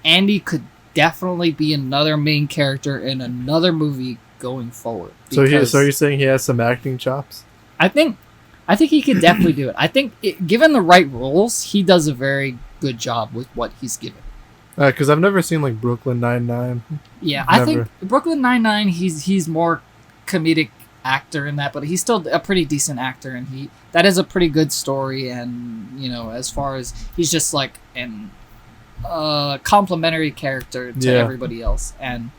Speaker 1: Andy could definitely be another main character in another movie going forward.
Speaker 2: So
Speaker 1: because
Speaker 2: you're saying he has some acting chops?
Speaker 1: I think he could definitely do it. I think given the right roles, he does a very good job with what he's given.
Speaker 2: Because I've never seen like Brooklyn Nine-Nine.
Speaker 1: Yeah, I
Speaker 2: Never.
Speaker 1: think Brooklyn Nine-Nine, he's more comedic actor in that, but he's still a pretty decent actor, and that is a pretty good story. And you know, as far as he's just like an complimentary character to
Speaker 2: Yeah.
Speaker 1: everybody else, and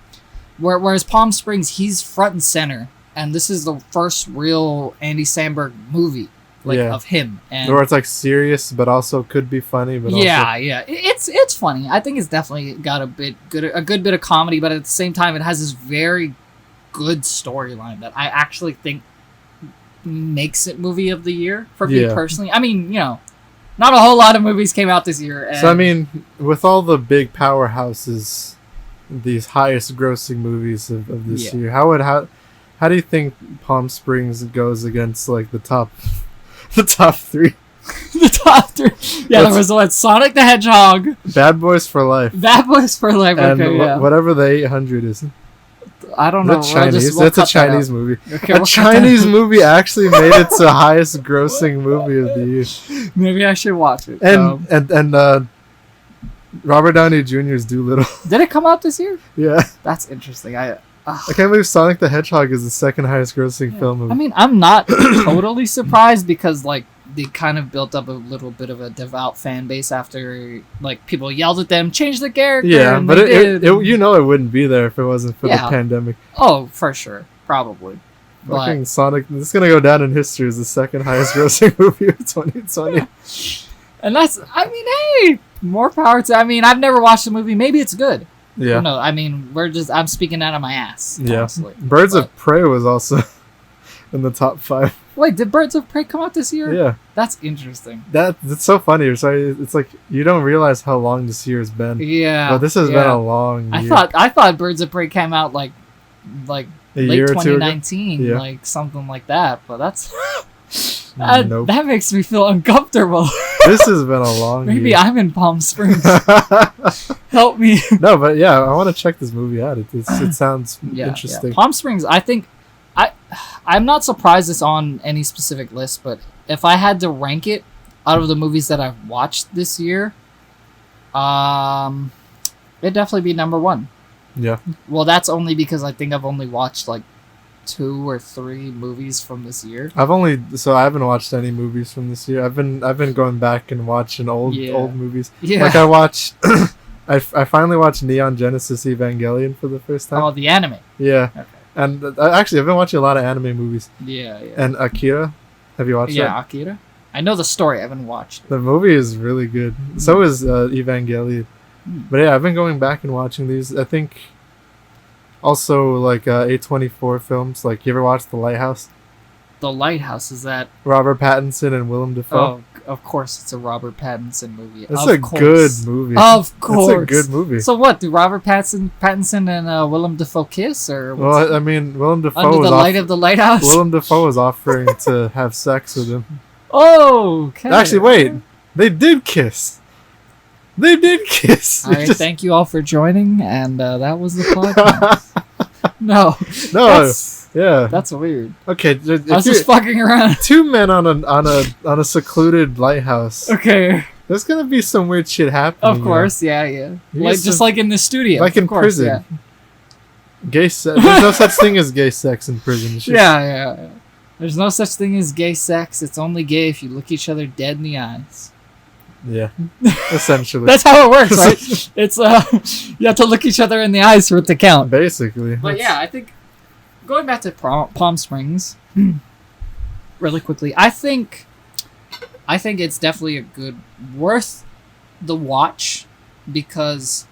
Speaker 1: whereas Palm Springs, he's front and center, and this is the first real Andy Samberg movie
Speaker 2: Yeah.
Speaker 1: of him, and
Speaker 2: Or it's like serious, but also could be funny. But
Speaker 1: yeah, it's funny. I think it's definitely got a good bit of comedy, but at the same time, it has this very good storyline that I actually think makes it movie of the year for me
Speaker 2: Yeah.
Speaker 1: personally. I mean, you know, not a whole lot of movies came out this year. And
Speaker 2: So I mean, with all the big powerhouses, these highest grossing movies of this
Speaker 1: Yeah.
Speaker 2: year, how do you think Palm Springs goes against like the top three?
Speaker 1: the top three. Yeah, there was what Sonic the Hedgehog,
Speaker 2: Bad Boys for Life,
Speaker 1: Bad Boys for Life.
Speaker 2: and
Speaker 1: Okay, yeah.
Speaker 2: whatever the 800 is.
Speaker 1: I don't know.
Speaker 2: That's Chinese.
Speaker 1: We'll
Speaker 2: That's a
Speaker 1: cut that out.
Speaker 2: Chinese movie.
Speaker 1: Okay,
Speaker 2: A
Speaker 1: we'll cut that
Speaker 2: Chinese
Speaker 1: out.
Speaker 2: movie actually made it to highest grossing movie of the year.
Speaker 1: Maybe I should watch it.
Speaker 2: And Robert Downey Jr.'s Doolittle.
Speaker 1: Did it come out this year?
Speaker 2: Yeah.
Speaker 1: That's interesting.
Speaker 2: I can't believe Sonic the Hedgehog is the second highest grossing film of
Speaker 1: I mean, I'm not totally surprised because like they kind of built up a little bit of a devout fan base after like people yelled at them, change the character.
Speaker 2: Yeah,
Speaker 1: and
Speaker 2: but
Speaker 1: they
Speaker 2: it,
Speaker 1: did.
Speaker 2: you know it wouldn't be there if it wasn't for the
Speaker 1: Yeah.
Speaker 2: pandemic.
Speaker 1: Oh, for sure, probably.
Speaker 2: Fucking Sonic, this is gonna go down in history as the second highest grossing movie of 2020.
Speaker 1: And that's, I mean, hey, more power to. I mean, I've never watched the movie. Maybe it's good.
Speaker 2: Yeah.
Speaker 1: No, I mean, I'm speaking out of my ass.
Speaker 2: Yeah.
Speaker 1: Honestly.
Speaker 2: Birds
Speaker 1: But-
Speaker 2: of Prey was also in the top 5.
Speaker 1: Wait, did Birds of Prey come out this year?
Speaker 2: Yeah.
Speaker 1: That's interesting.
Speaker 2: It's so funny. It's like you don't realize how long this year has been.
Speaker 1: Yeah.
Speaker 2: But this has been a long year.
Speaker 1: I thought Birds of Prey came out like
Speaker 2: a
Speaker 1: late
Speaker 2: year or two ago.
Speaker 1: 2019,
Speaker 2: Yeah.
Speaker 1: like something like that. But that's
Speaker 2: Nope.
Speaker 1: that makes me feel uncomfortable.
Speaker 2: This has been a long
Speaker 1: Maybe
Speaker 2: year.
Speaker 1: I'm in Palm Springs. Help me.
Speaker 2: No, but yeah, I want to check this movie out. It sounds interesting.
Speaker 1: Yeah. Palm Springs, I think I'm not surprised it's on any specific list, but if I had to rank it out of the movies that I've watched this year, it'd definitely be number 1.
Speaker 2: Yeah.
Speaker 1: Well, that's only because I think I've only watched like 2 or 3 movies from this year.
Speaker 2: I haven't watched any movies from this year. I've been going back and watching old movies.
Speaker 1: Yeah.
Speaker 2: Like I watched I finally watched Neon Genesis Evangelion for the first time.
Speaker 1: Oh, the anime.
Speaker 2: Yeah.
Speaker 1: Okay.
Speaker 2: And actually I've been watching a lot of anime movies.
Speaker 1: Yeah, yeah.
Speaker 2: And Akira, have you watched that?
Speaker 1: Yeah, Akira. I know the story. I haven't watched it.
Speaker 2: The movie is really good. So is Evangelion. But yeah, I've been going back and watching these. I think also like A24 films. Like, you ever watch The Lighthouse?
Speaker 1: The Lighthouse, is that?
Speaker 2: Robert Pattinson and Willem Dafoe.
Speaker 1: Oh, of course, it's a Robert Pattinson movie.
Speaker 2: It's
Speaker 1: Of
Speaker 2: a
Speaker 1: course.
Speaker 2: good movie.
Speaker 1: Of course.
Speaker 2: It's a good movie.
Speaker 1: So what? Do Robert Pattinson and Willem Dafoe kiss, or what's
Speaker 2: Well, I mean, Willem Dafoe
Speaker 1: under
Speaker 2: was
Speaker 1: the light of the lighthouse?
Speaker 2: Willem Dafoe was offering to have sex with him.
Speaker 1: Oh, okay.
Speaker 2: Actually, wait. They did kiss. They did kiss.
Speaker 1: All right, thank you all for joining, and that was the podcast. No,
Speaker 2: No, yeah.
Speaker 1: that's weird.
Speaker 2: Okay,
Speaker 1: I was just fucking around.
Speaker 2: 2 men on a secluded lighthouse.
Speaker 1: Okay,
Speaker 2: There's gonna be some weird shit happening.
Speaker 1: of course, yeah.
Speaker 2: You
Speaker 1: Like
Speaker 2: used
Speaker 1: just
Speaker 2: to-
Speaker 1: like in the studio,
Speaker 2: like in
Speaker 1: of course,
Speaker 2: prison.
Speaker 1: Yeah.
Speaker 2: Gay sex. There's no such thing as gay sex in prison. It's just-
Speaker 1: Yeah. There's no such thing as gay sex. It's only gay if you look each other dead in the eyes.
Speaker 2: Yeah. Essentially.
Speaker 1: That's how it works, right? It's you have to look each other in the eyes for it to count.
Speaker 2: Basically.
Speaker 1: But yeah, I think going back to Palm Springs, really quickly, I think it's definitely a good worth the watch because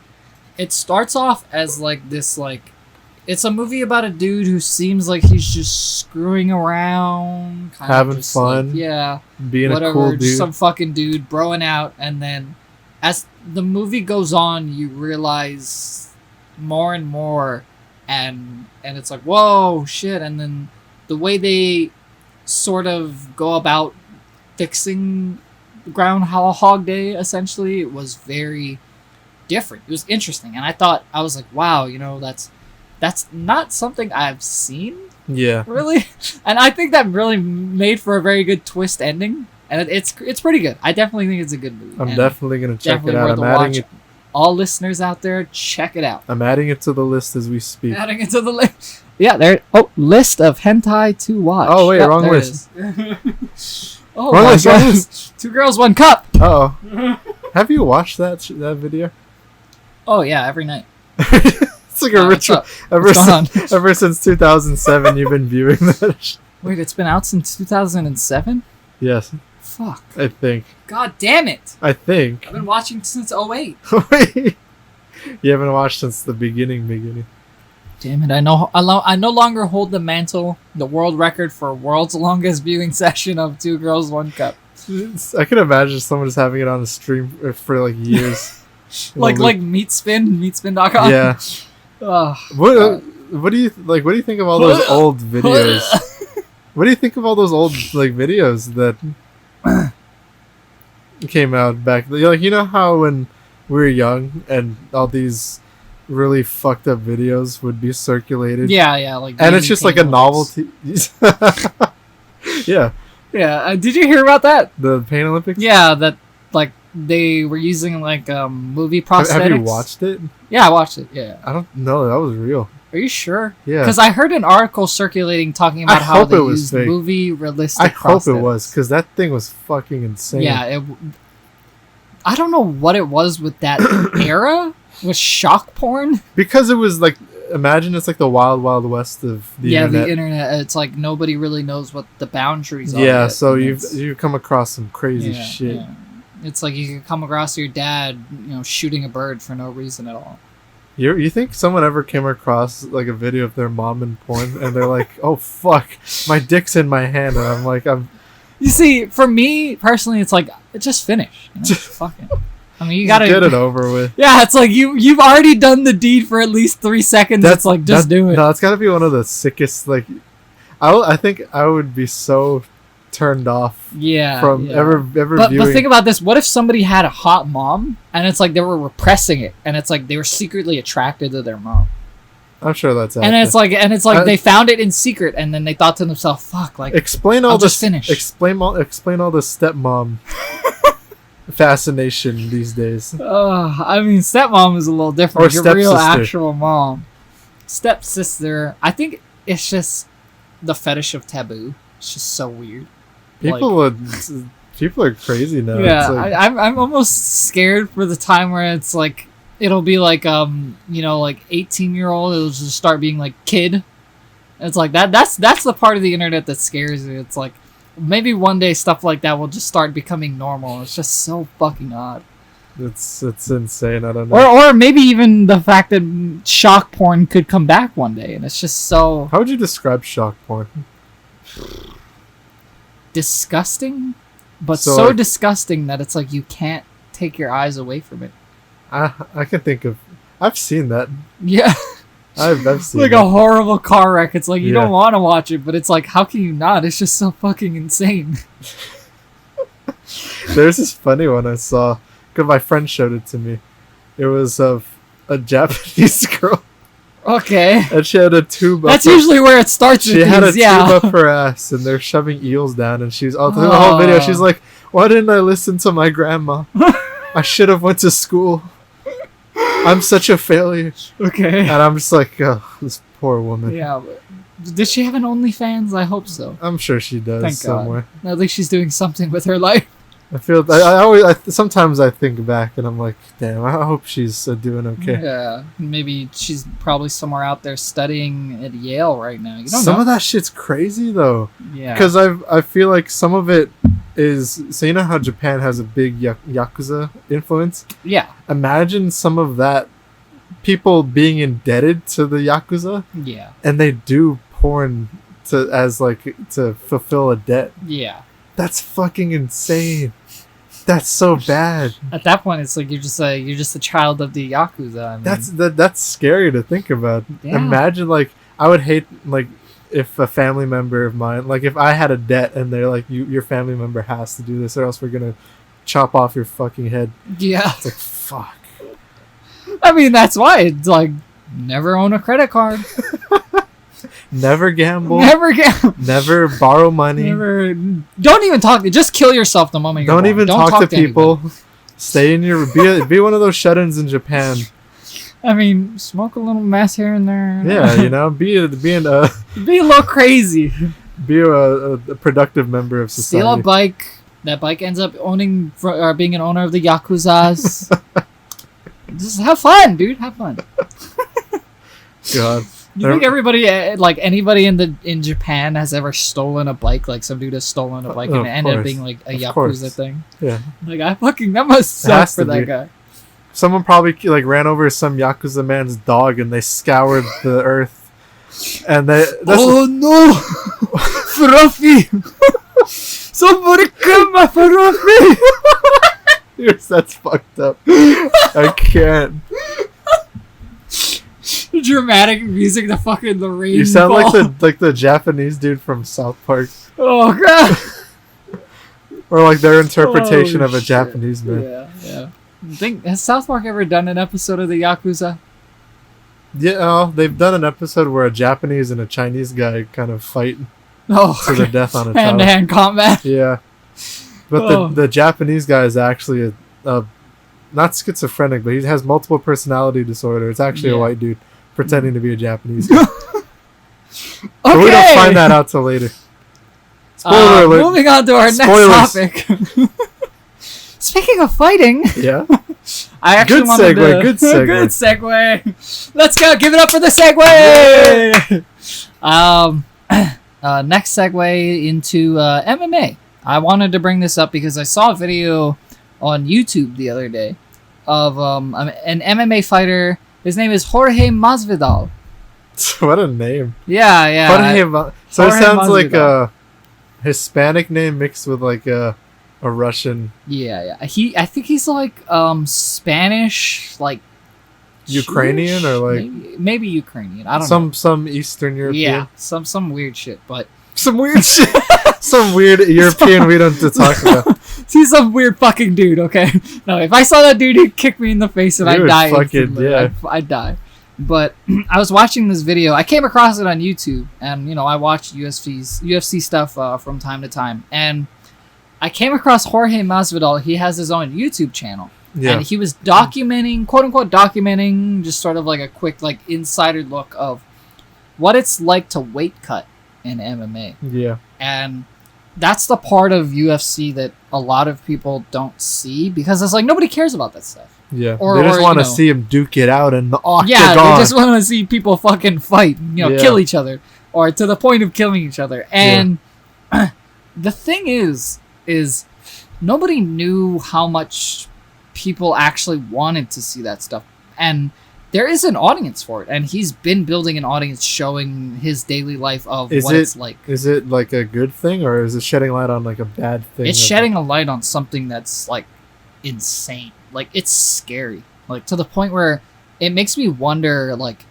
Speaker 1: it starts off as like this like it's a movie about a dude who seems like he's just screwing around, kind
Speaker 2: Having
Speaker 1: of just
Speaker 2: fun,
Speaker 1: like, yeah,
Speaker 2: being
Speaker 1: whatever,
Speaker 2: a cool
Speaker 1: just
Speaker 2: dude.
Speaker 1: some fucking dude broing out, and then as the movie goes on, you realize more and more, and it's like, whoa, shit, and then the way they sort of go about fixing Groundhog Day, essentially, it was very different. It was interesting, and I was like, wow, that's not something I've seen,
Speaker 2: Yeah.
Speaker 1: really, and I think that really made for a very good twist ending, and it's pretty good. I definitely think it's a good movie.
Speaker 2: I'm
Speaker 1: and
Speaker 2: definitely gonna check it
Speaker 1: definitely
Speaker 2: out.
Speaker 1: worth
Speaker 2: I'm
Speaker 1: a
Speaker 2: adding
Speaker 1: watch.
Speaker 2: it.
Speaker 1: All listeners out there, check it out.
Speaker 2: I'm adding it to the list as we speak.
Speaker 1: Adding it to the list. Yeah, there. Oh, list of hentai to watch.
Speaker 2: Oh, wait,
Speaker 1: Yep,
Speaker 2: wrong
Speaker 1: there it
Speaker 2: list.
Speaker 1: is. Oh
Speaker 2: Wrong
Speaker 1: my
Speaker 2: list, wrong
Speaker 1: God.
Speaker 2: list.
Speaker 1: 2 girls, 1 cup.
Speaker 2: Oh. Have you watched that video?
Speaker 1: Oh yeah, every night.
Speaker 2: It's like a
Speaker 1: What's
Speaker 2: ritual.
Speaker 1: up?
Speaker 2: Ever
Speaker 1: What's going
Speaker 2: since, ever since 2007, you've been viewing that.
Speaker 1: Wait, it's been out since 2007?
Speaker 2: Yes,
Speaker 1: Fuck.
Speaker 2: I think.
Speaker 1: God damn it.
Speaker 2: I think.
Speaker 1: I've been watching since 08.
Speaker 2: Wait. You haven't watched since the beginning.
Speaker 1: Damn it, I no longer hold the mantle, the world record for world's longest viewing session of 2 girls, 1 cup.
Speaker 2: I can imagine someone just having it on a stream for like years.
Speaker 1: Like meatspin.com.
Speaker 2: Yeah.
Speaker 1: Ugh.
Speaker 2: What do you like? What do you think of all those old videos? What do you think of all those old like videos that came out back? Like, you know how when we were young and all these really fucked up videos would be circulated.
Speaker 1: Yeah, like
Speaker 2: And it's just like a
Speaker 1: Pain Olympics.
Speaker 2: novelty. Yeah,
Speaker 1: Yeah, did you hear about that?
Speaker 2: the Pain Olympics.
Speaker 1: Yeah, that like they were using like movie prosthetics.
Speaker 2: Have you watched it?
Speaker 1: Yeah, I watched it. Yeah,
Speaker 2: I don't know. That was real.
Speaker 1: are you sure?
Speaker 2: Yeah.
Speaker 1: Because I heard an article circulating talking about
Speaker 2: I
Speaker 1: how
Speaker 2: hope
Speaker 1: they
Speaker 2: it was
Speaker 1: used
Speaker 2: fake.
Speaker 1: movie realistic.
Speaker 2: I hope it
Speaker 1: prosthetics.
Speaker 2: was, because that thing was fucking insane.
Speaker 1: Yeah, I don't know what it was with that era with shock porn.
Speaker 2: Because it was like, imagine it's like the wild, wild west of the internet.
Speaker 1: The internet. It's like nobody really knows what the boundaries are.
Speaker 2: Yeah,
Speaker 1: yet,
Speaker 2: so
Speaker 1: and
Speaker 2: you've come across some crazy
Speaker 1: yeah,
Speaker 2: shit.
Speaker 1: yeah. It's like you could come across your dad, shooting a bird for no reason at all.
Speaker 2: You think someone ever came across like a video of their mom in porn and they're like, "Oh fuck, my dick's in my hand," and I'm like,
Speaker 1: You see, for me personally, it's like just finish. Fucking. I mean, you
Speaker 2: just
Speaker 1: gotta
Speaker 2: get it over with.
Speaker 1: Yeah, it's like you've already done the deed for at least 3 seconds. It's like just do it.
Speaker 2: No, it's got to be one of the sickest. Like, I think I would be so turned off
Speaker 1: Yeah.
Speaker 2: from
Speaker 1: yeah.
Speaker 2: ever
Speaker 1: But
Speaker 2: viewing.
Speaker 1: think about this. What if somebody had a hot mom and it's like they were repressing it and it's like they were secretly attracted to their mom.
Speaker 2: I'm sure that's.
Speaker 1: And it's like they found it in secret and then they thought to themselves, "Fuck, like
Speaker 2: explain all
Speaker 1: I'll
Speaker 2: this.
Speaker 1: just finish."
Speaker 2: Explain all the stepmom fascination these days.
Speaker 1: I mean, stepmom is a little different.
Speaker 2: Or
Speaker 1: Your real
Speaker 2: stepsister.
Speaker 1: actual mom. Stepsister, I think it's just the fetish of taboo. It's just so weird.
Speaker 2: People are crazy now.
Speaker 1: Yeah,
Speaker 2: It's like,
Speaker 1: I'm almost scared for the time where it's like it'll be like like 18-year-old. It'll just start being like kid. It's like that's the part of the internet that scares me. It's like maybe one day stuff like that will just start becoming normal. It's just so fucking odd.
Speaker 2: it's insane. I don't know.
Speaker 1: Or maybe even the fact that shock porn could come back one day, and it's just so
Speaker 2: How would you describe shock porn?
Speaker 1: disgusting, but
Speaker 2: So,
Speaker 1: so
Speaker 2: like-
Speaker 1: disgusting that it's like you can't take your eyes away from it.
Speaker 2: I can think of. I've seen that.
Speaker 1: Yeah.
Speaker 2: I've seen
Speaker 1: Like
Speaker 2: that.
Speaker 1: a horrible car wreck. It's like you
Speaker 2: Yeah.
Speaker 1: don't want to watch it, but it's like how can you not? It's just so fucking insane.
Speaker 2: There's this funny one I saw because my friend showed it to me. It was of a Japanese girl,
Speaker 1: Okay.
Speaker 2: and she had a tube.
Speaker 1: That's
Speaker 2: up her,
Speaker 1: usually where it starts.
Speaker 2: She
Speaker 1: with
Speaker 2: had a
Speaker 1: these, yeah.
Speaker 2: tube up her ass, and they're shoving eels down. And she's all through the whole video. She's like, "Why didn't I listen to my grandma? I should have went to school. I'm such a failure."
Speaker 1: Okay.
Speaker 2: And I'm just like, oh, this poor woman.
Speaker 1: Yeah. But did she have an OnlyFans? I hope so.
Speaker 2: I'm sure she does
Speaker 1: Thank
Speaker 2: somewhere.
Speaker 1: God. At least she's doing something with her life.
Speaker 2: I feel sometimes I think back and I'm like, damn, I hope she's doing okay.
Speaker 1: Yeah. Maybe she's probably somewhere out there studying at Yale right now. You don't
Speaker 2: Some
Speaker 1: know.
Speaker 2: of that shit's crazy though,
Speaker 1: Yeah.
Speaker 2: because I feel like some of it is, so you know how Japan has a big yakuza influence.
Speaker 1: Yeah.
Speaker 2: Imagine some of that, people being indebted to the yakuza,
Speaker 1: Yeah.
Speaker 2: and they do porn to fulfill a debt.
Speaker 1: Yeah.
Speaker 2: That's fucking insane. That's so bad.
Speaker 1: At that point, it's like you're just a child of the Yakuza. I mean,
Speaker 2: That's scary to think about.
Speaker 1: Yeah.
Speaker 2: Imagine, like, I would hate, like, if a family member of mine, like, if I had a debt and they're like, your family member has to do this or else we're gonna chop off your fucking head.
Speaker 1: yeah.
Speaker 2: It's like, fuck.
Speaker 1: I mean, that's why it's like never own a credit card,
Speaker 2: Never gamble.
Speaker 1: never get,
Speaker 2: Never borrow money.
Speaker 1: never. Don't even talk. Just kill yourself the moment you're
Speaker 2: Don't
Speaker 1: born.
Speaker 2: even
Speaker 1: Don't
Speaker 2: talk to people.
Speaker 1: anybody.
Speaker 2: Stay in your be one of those shut-ins in Japan.
Speaker 1: I mean, smoke a little mess here and there.
Speaker 2: Yeah, you know, be a
Speaker 1: be a little crazy.
Speaker 2: productive member of society.
Speaker 1: Steal a bike. That bike ends up owning or being an owner of the Yakuza's. Just have fun, dude. Have fun.
Speaker 2: God.
Speaker 1: You think everybody, like anybody in Japan, has ever stolen a bike? Like some dude has stolen a bike and
Speaker 2: Of
Speaker 1: it ended up
Speaker 2: course.
Speaker 1: being like a
Speaker 2: Of
Speaker 1: Yakuza
Speaker 2: course.
Speaker 1: thing.
Speaker 2: Yeah.
Speaker 1: Like that must suck
Speaker 2: has
Speaker 1: for
Speaker 2: to
Speaker 1: that
Speaker 2: be.
Speaker 1: guy.
Speaker 2: Someone probably like ran over some Yakuza man's dog and they scoured the earth. And that's
Speaker 1: Oh no, Fluffy! Somebody kill my Fluffy!
Speaker 2: that's fucked up. I can't.
Speaker 1: Dramatic music, the rain.
Speaker 2: You sound like the Japanese dude from South Park,
Speaker 1: Oh god.
Speaker 2: or like their interpretation
Speaker 1: Oh,
Speaker 2: of a
Speaker 1: shit.
Speaker 2: Japanese man.
Speaker 1: Yeah. Has South Park ever done an episode of the Yakuza?
Speaker 2: Yeah, they've done an episode where a Japanese and a Chinese guy kind of fight
Speaker 1: Oh,
Speaker 2: to the death on a tower.
Speaker 1: hand-to-hand combat.
Speaker 2: Yeah, but
Speaker 1: Oh.
Speaker 2: the Japanese guy is actually a not schizophrenic, but he has multiple personality disorder. It's actually a
Speaker 1: Yeah.
Speaker 2: white dude pretending to be a Japanese guy.
Speaker 1: Okay.
Speaker 2: But we don't find that out till later. Spoiler alert.
Speaker 1: Moving on to our
Speaker 2: Spoilers.
Speaker 1: next topic. Speaking of fighting,
Speaker 2: Yeah.
Speaker 1: I actually
Speaker 2: Good
Speaker 1: wanted
Speaker 2: segue,
Speaker 1: to...
Speaker 2: good segue.
Speaker 1: Good segue. Let's go. Give it up for the segue. Next segue into MMA. I wanted to bring this up because I saw a video on YouTube the other day of an MMA fighter. His name is Jorge Masvidal.
Speaker 2: What a name.
Speaker 1: Yeah.
Speaker 2: So it
Speaker 1: Jorge
Speaker 2: sounds like
Speaker 1: Masvidal.
Speaker 2: a Hispanic name mixed with like a Russian,
Speaker 1: Yeah. I think he's like Spanish, like
Speaker 2: Ukrainian,
Speaker 1: Jewish?
Speaker 2: or like
Speaker 1: maybe Ukrainian. I don't know.
Speaker 2: some Eastern European.
Speaker 1: Yeah, some weird shit, but
Speaker 2: Some weird shit. Some weird European we don't have to talk about.
Speaker 1: he's some weird fucking dude. Okay, no, if I saw that dude, he'd kick me in the face and
Speaker 2: You
Speaker 1: I'd
Speaker 2: would
Speaker 1: die.
Speaker 2: fucking-
Speaker 1: instantly.
Speaker 2: yeah.
Speaker 1: I'd die. But I was watching this video. I came across it on YouTube, and I watch UFC stuff from time to time, and I came across Jorge Masvidal. He has his own YouTube channel.
Speaker 2: Yeah.
Speaker 1: And he was documenting, quote unquote, documenting just sort of like a quick, like, insider look of what it's like to weight cut in MMA.
Speaker 2: Yeah.
Speaker 1: And that's the part of UFC that a lot of people don't see because it's like nobody cares about that stuff.
Speaker 2: Yeah.
Speaker 1: Or-
Speaker 2: they just
Speaker 1: or,
Speaker 2: want to
Speaker 1: you know-
Speaker 2: see him duke it out in the octagon.
Speaker 1: Yeah, they just want to see people fucking fight,
Speaker 2: Yeah.
Speaker 1: kill each other, or to the point of killing each other. And the thing is nobody knew how much people actually wanted to see that stuff. And there is an audience for it, and he's been building an audience showing his daily life of
Speaker 2: Is
Speaker 1: what
Speaker 2: it-
Speaker 1: it's like.
Speaker 2: Is it like a good thing, or is it shedding light on like a bad thing?
Speaker 1: It's
Speaker 2: of-
Speaker 1: shedding a light on something that's like insane. Like it's scary. Like to the point where it makes me wonder like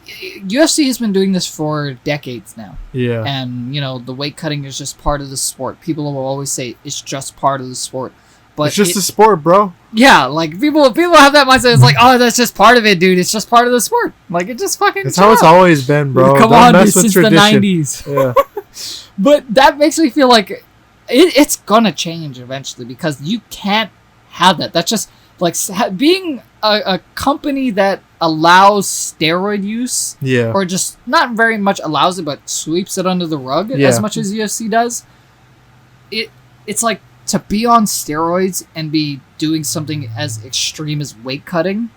Speaker 1: UFC has been doing this for decades now.
Speaker 2: Yeah.
Speaker 1: And the weight cutting is just part of the sport. People will always say it's just part of the sport. But
Speaker 2: It's just a sport, bro.
Speaker 1: yeah, like people have that mindset. It's like, oh, that's just part of it, dude. It's just part of the sport. Like it just fucking.
Speaker 2: It's how it's always been, bro.
Speaker 1: Come
Speaker 2: Don't
Speaker 1: on,
Speaker 2: mess
Speaker 1: dude,
Speaker 2: with
Speaker 1: since the
Speaker 2: tradition.
Speaker 1: '90s.
Speaker 2: Yeah.
Speaker 1: But that makes me feel like it's gonna change eventually because you can't have that. That's just like being a company that allows steroid use,
Speaker 2: Yeah.
Speaker 1: or just not very much allows it, but sweeps it under the rug
Speaker 2: Yeah.
Speaker 1: as much as UFC does. It's like to be on steroids and be doing something as extreme as weight cutting.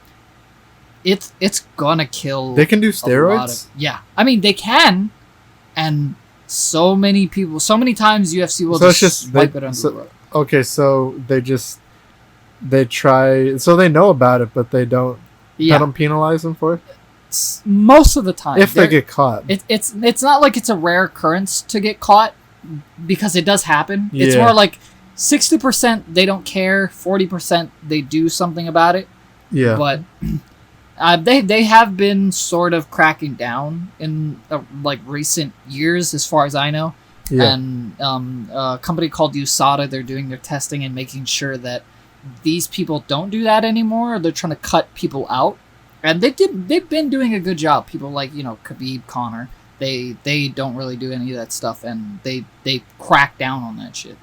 Speaker 1: It's gonna kill.
Speaker 2: They can do
Speaker 1: a lot
Speaker 2: steroids?
Speaker 1: of- yeah, I mean they can, and so many times UFC will
Speaker 2: So it's
Speaker 1: just
Speaker 2: just-
Speaker 1: swipe
Speaker 2: they-
Speaker 1: it under
Speaker 2: so-
Speaker 1: the rug.
Speaker 2: Okay, so they try, so they know about it, but they don't
Speaker 1: Yeah,
Speaker 2: penalize them for it
Speaker 1: most of the time.
Speaker 2: if they
Speaker 1: They're-
Speaker 2: get caught.
Speaker 1: it's not like it's a rare occurrence to get caught because it does happen. It's
Speaker 2: Yeah.
Speaker 1: more like 60% they don't care, 40% they do something about it.
Speaker 2: Yeah.
Speaker 1: But they have been sort of cracking down in like recent years, as far as I know.
Speaker 2: Yeah.
Speaker 1: And a company called USADA, they're doing their testing and making sure that these people don't do that anymore. They're trying to cut people out, and they've been doing a good job. People like Khabib, Conor, they don't really do any of that stuff, and they crack down on that shit.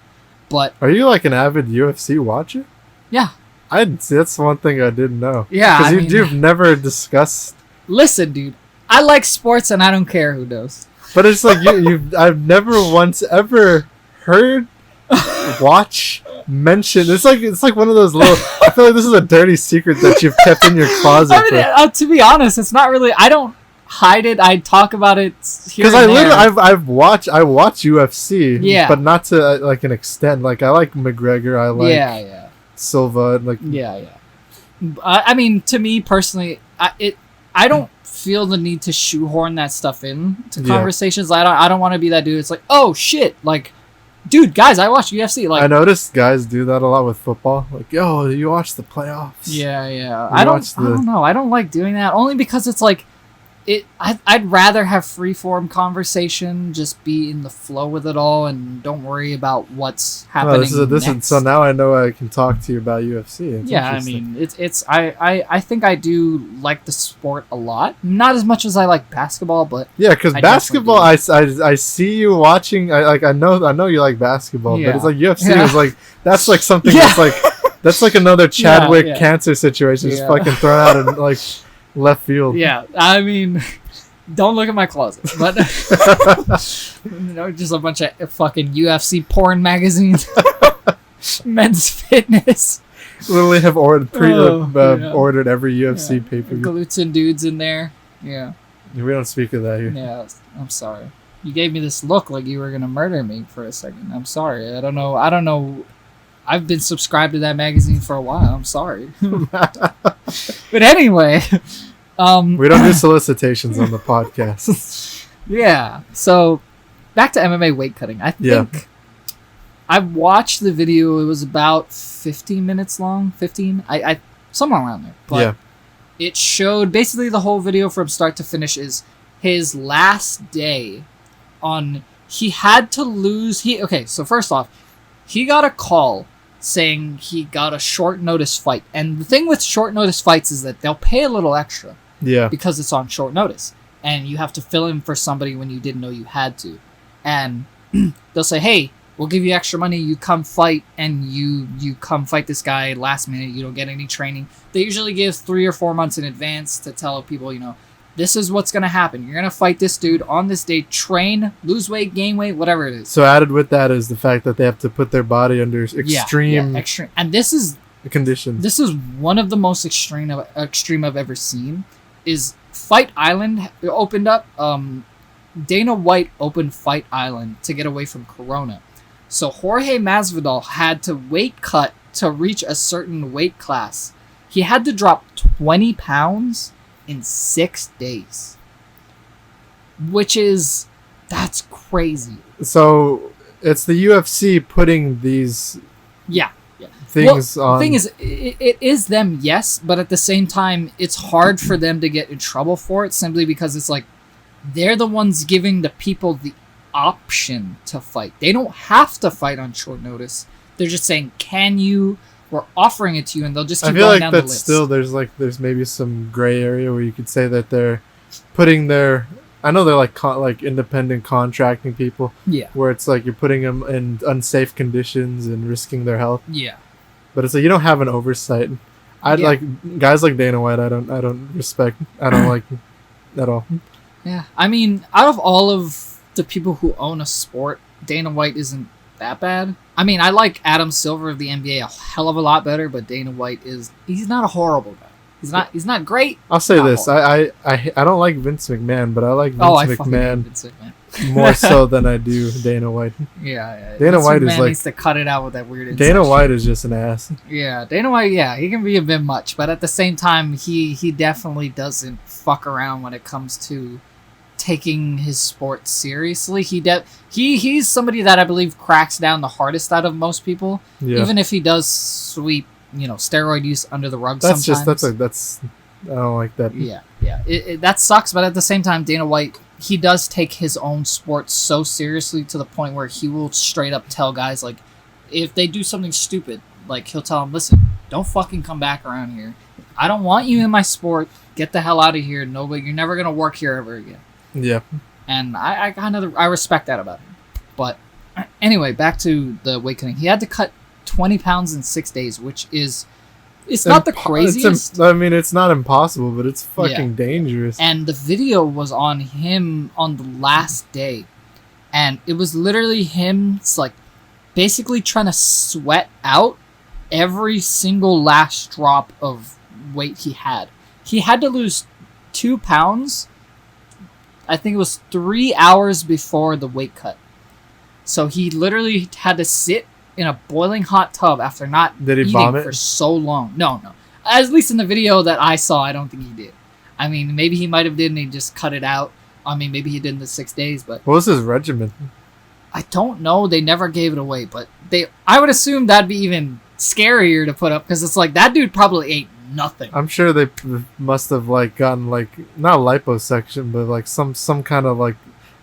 Speaker 1: But
Speaker 2: Are you like an avid UFC watcher?
Speaker 1: yeah,
Speaker 2: That's one thing I didn't know.
Speaker 1: yeah.
Speaker 2: Because
Speaker 1: I mean,
Speaker 2: you've never discussed,
Speaker 1: listen, dude, I like sports, and I don't care who does.
Speaker 2: but it's like I've never once ever heard, watch, mention. It's like one of those little. I feel like this is a dirty secret that you've kept in your closet.
Speaker 1: I mean, to be honest, it's not really. I don't hide it. I talk about it here
Speaker 2: Because
Speaker 1: and
Speaker 2: I
Speaker 1: there.
Speaker 2: literally I watch UFC,
Speaker 1: Yeah.
Speaker 2: but not to like an extent. Like I like McGregor, I like
Speaker 1: yeah.
Speaker 2: Silva, like
Speaker 1: Yeah. I mean, to me personally, I don't feel the need to shoehorn that stuff in to
Speaker 2: Yeah.
Speaker 1: conversations. I don't want to be that dude. It's like, oh shit, like, dude, guys, I watch UFC. Like,
Speaker 2: I noticed guys do that a lot with football. Like, yo, you watch the playoffs?
Speaker 1: yeah.
Speaker 2: You
Speaker 1: I
Speaker 2: watch
Speaker 1: don't know. I don't like doing that only because it's like, I'd rather have freeform conversation, just be in the flow with it all, and don't worry about what's happening. Next.
Speaker 2: So now I know I can talk to you about UFC. It's
Speaker 1: yeah, I mean, I think I do like the sport a lot. Not as much as I like basketball, but
Speaker 2: yeah, because basketball, I see you watching. I know you like basketball, but it's like UFC is like that's like something that's like another Chadwick cancer situation, just fucking thrown out in like left field.
Speaker 1: Yeah, I mean, don't look at my closet, but just a bunch of fucking UFC porn magazines, men's fitness.
Speaker 2: Literally have ordered ordered every UFC pay-per-view.
Speaker 1: Glutes dudes in there. Yeah.
Speaker 2: We don't speak of that here.
Speaker 1: Yeah, I'm sorry. You gave me this look like you were gonna murder me for a second. I'm sorry. I don't know. I've been subscribed to that magazine for a while. I'm sorry. But anyway,
Speaker 2: we don't do solicitations on the podcast.
Speaker 1: Yeah. So back to MMA weight cutting. I think I watched the video. It was about 15 minutes long. 15. I somewhere around there. But it showed basically the whole video from start to finish is his last day on. He had to lose. So first off, he got a call saying he got a short notice fight. And the thing with short notice fights is that they'll pay a little extra.
Speaker 2: Yeah.
Speaker 1: Because it's on short notice. And you have to fill in for somebody when you didn't know you had to. And they'll say, hey, we'll give you extra money. You come fight, and you come fight this guy last minute. You don't get any training. They usually give 3 or 4 months in advance to tell people, this is what's going to happen. You're going to fight this dude on this day, train, lose weight, gain weight, whatever it is.
Speaker 2: So added with that is the fact that they have to put their body under extreme
Speaker 1: And this is
Speaker 2: conditions.
Speaker 1: This is one of the most extreme I've ever seen. Is Fight Island opened up? Dana White opened Fight Island to get away from Corona. So Jorge Masvidal had to weight cut to reach a certain weight class. He had to drop 20 pounds in 6 days, that's crazy.
Speaker 2: So it's the UFC putting these things on.
Speaker 1: The thing is, it is them, yes, but at the same time, it's hard for them to get in trouble for it simply because it's like they're the ones giving the people the option to fight. They don't have to fight on short notice. They're just saying, "Can you?" We're offering it to you, and they'll just keep going down the list.
Speaker 2: Still, there's maybe some gray area where you could say that they're putting their. I know they're like independent contracting people.
Speaker 1: Yeah.
Speaker 2: Where it's like you're putting them in unsafe conditions and risking their health.
Speaker 1: Yeah.
Speaker 2: But it's like you don't have an oversight. Like guys like Dana White. I don't respect. I don't like at all.
Speaker 1: Yeah, I mean, out of all of the people who own a sport, Dana White isn't that bad. I mean, I like Adam Silver of the NBA a hell of a lot better, but Dana White he's not a horrible guy. He's not great.
Speaker 2: I'll say this. I don't like Vince McMahon, but I like Vince McMahon more so than I do Dana White.
Speaker 1: Yeah.
Speaker 2: Dana White
Speaker 1: needs to cut it out with that weird
Speaker 2: Dana White is just an ass.
Speaker 1: Yeah, Dana White, he can be a bit much, but at the same time, he definitely doesn't fuck around when it comes to taking his sport seriously. He's somebody that I believe cracks down the hardest out of most people. Yeah. Even if he does sweep, steroid use under the rug sometimes.
Speaker 2: I don't like that.
Speaker 1: Yeah. That sucks, but at the same time, Dana White, he does take his own sport so seriously to the point where he will straight up tell guys, like, if they do something stupid, like, he'll tell them, listen, don't fucking come back around here. I don't want you in my sport. Get the hell out of here. You're never going to work here ever again.
Speaker 2: Yeah.
Speaker 1: And I respect that about him. But anyway, back to the weight cutting. He had to cut 20 pounds in 6 days, which is... It's not the craziest.
Speaker 2: It's not impossible, but it's fucking dangerous.
Speaker 1: And the video was on him on the last day. And it was literally him, basically trying to sweat out every single last drop of weight he had. He had to lose 2 pounds, I think it was 3 hours before the weight cut. So he literally had to sit in a boiling hot tub after not eating for so long. No. At least in the video that I saw, I don't think he did. I mean, maybe he might have did and he just cut it out. I mean, maybe he did in the 6 days, but...
Speaker 2: What was his regimen?
Speaker 1: I don't know. They never gave it away, but I would assume that'd be even scarier to put up, because it's like, that dude probably ate nothing.
Speaker 2: I'm sure they must have like gotten like not liposuction, but like some kind of like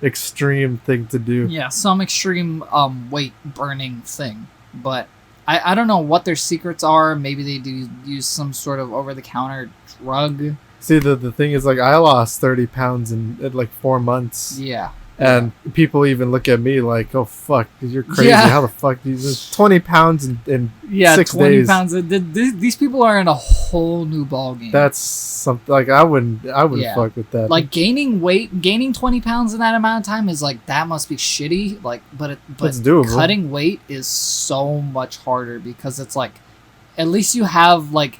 Speaker 2: extreme thing to do.
Speaker 1: Yeah, some extreme weight burning thing. But I don't know what their secrets are. Maybe they do use some sort of over the counter drug.
Speaker 2: See, the thing is, like, I lost 30 pounds in like 4 months.
Speaker 1: Yeah.
Speaker 2: And people even look at me like, oh, fuck, you're crazy.
Speaker 1: Yeah.
Speaker 2: How the fuck do you lose 20 pounds in
Speaker 1: Yeah,
Speaker 2: 6
Speaker 1: 20
Speaker 2: days?
Speaker 1: pounds. These people are in a whole new ballgame.
Speaker 2: That's something, like, I wouldn't
Speaker 1: Yeah.
Speaker 2: fuck with that.
Speaker 1: Like, gaining 20 pounds in that amount of time is like, that must be shitty. Like, but
Speaker 2: It's doable.
Speaker 1: cutting weight is so much harder because it's like, at least you have like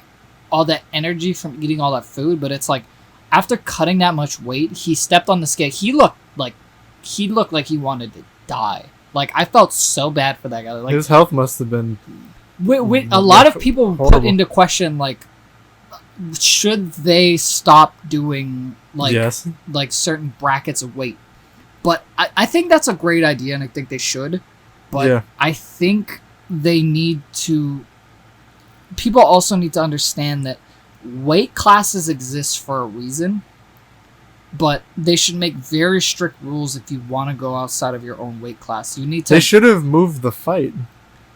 Speaker 1: all that energy from eating all that food, but it's like, after cutting that much weight, he stepped on the scale. He looked like he wanted to die. Like, I felt so bad for that guy. Like,
Speaker 2: His health must have been...
Speaker 1: a lot of people put
Speaker 2: horrible.
Speaker 1: into question, like, should they stop doing like
Speaker 2: yes.
Speaker 1: like certain brackets of weight? But I think that's a great idea, and I think they should. But
Speaker 2: Yeah.
Speaker 1: I think they need to. People also need to understand that weight classes exist for a reason, but they should make very strict rules if you want to go outside of your own weight class. You need to.
Speaker 2: They should have moved the fight.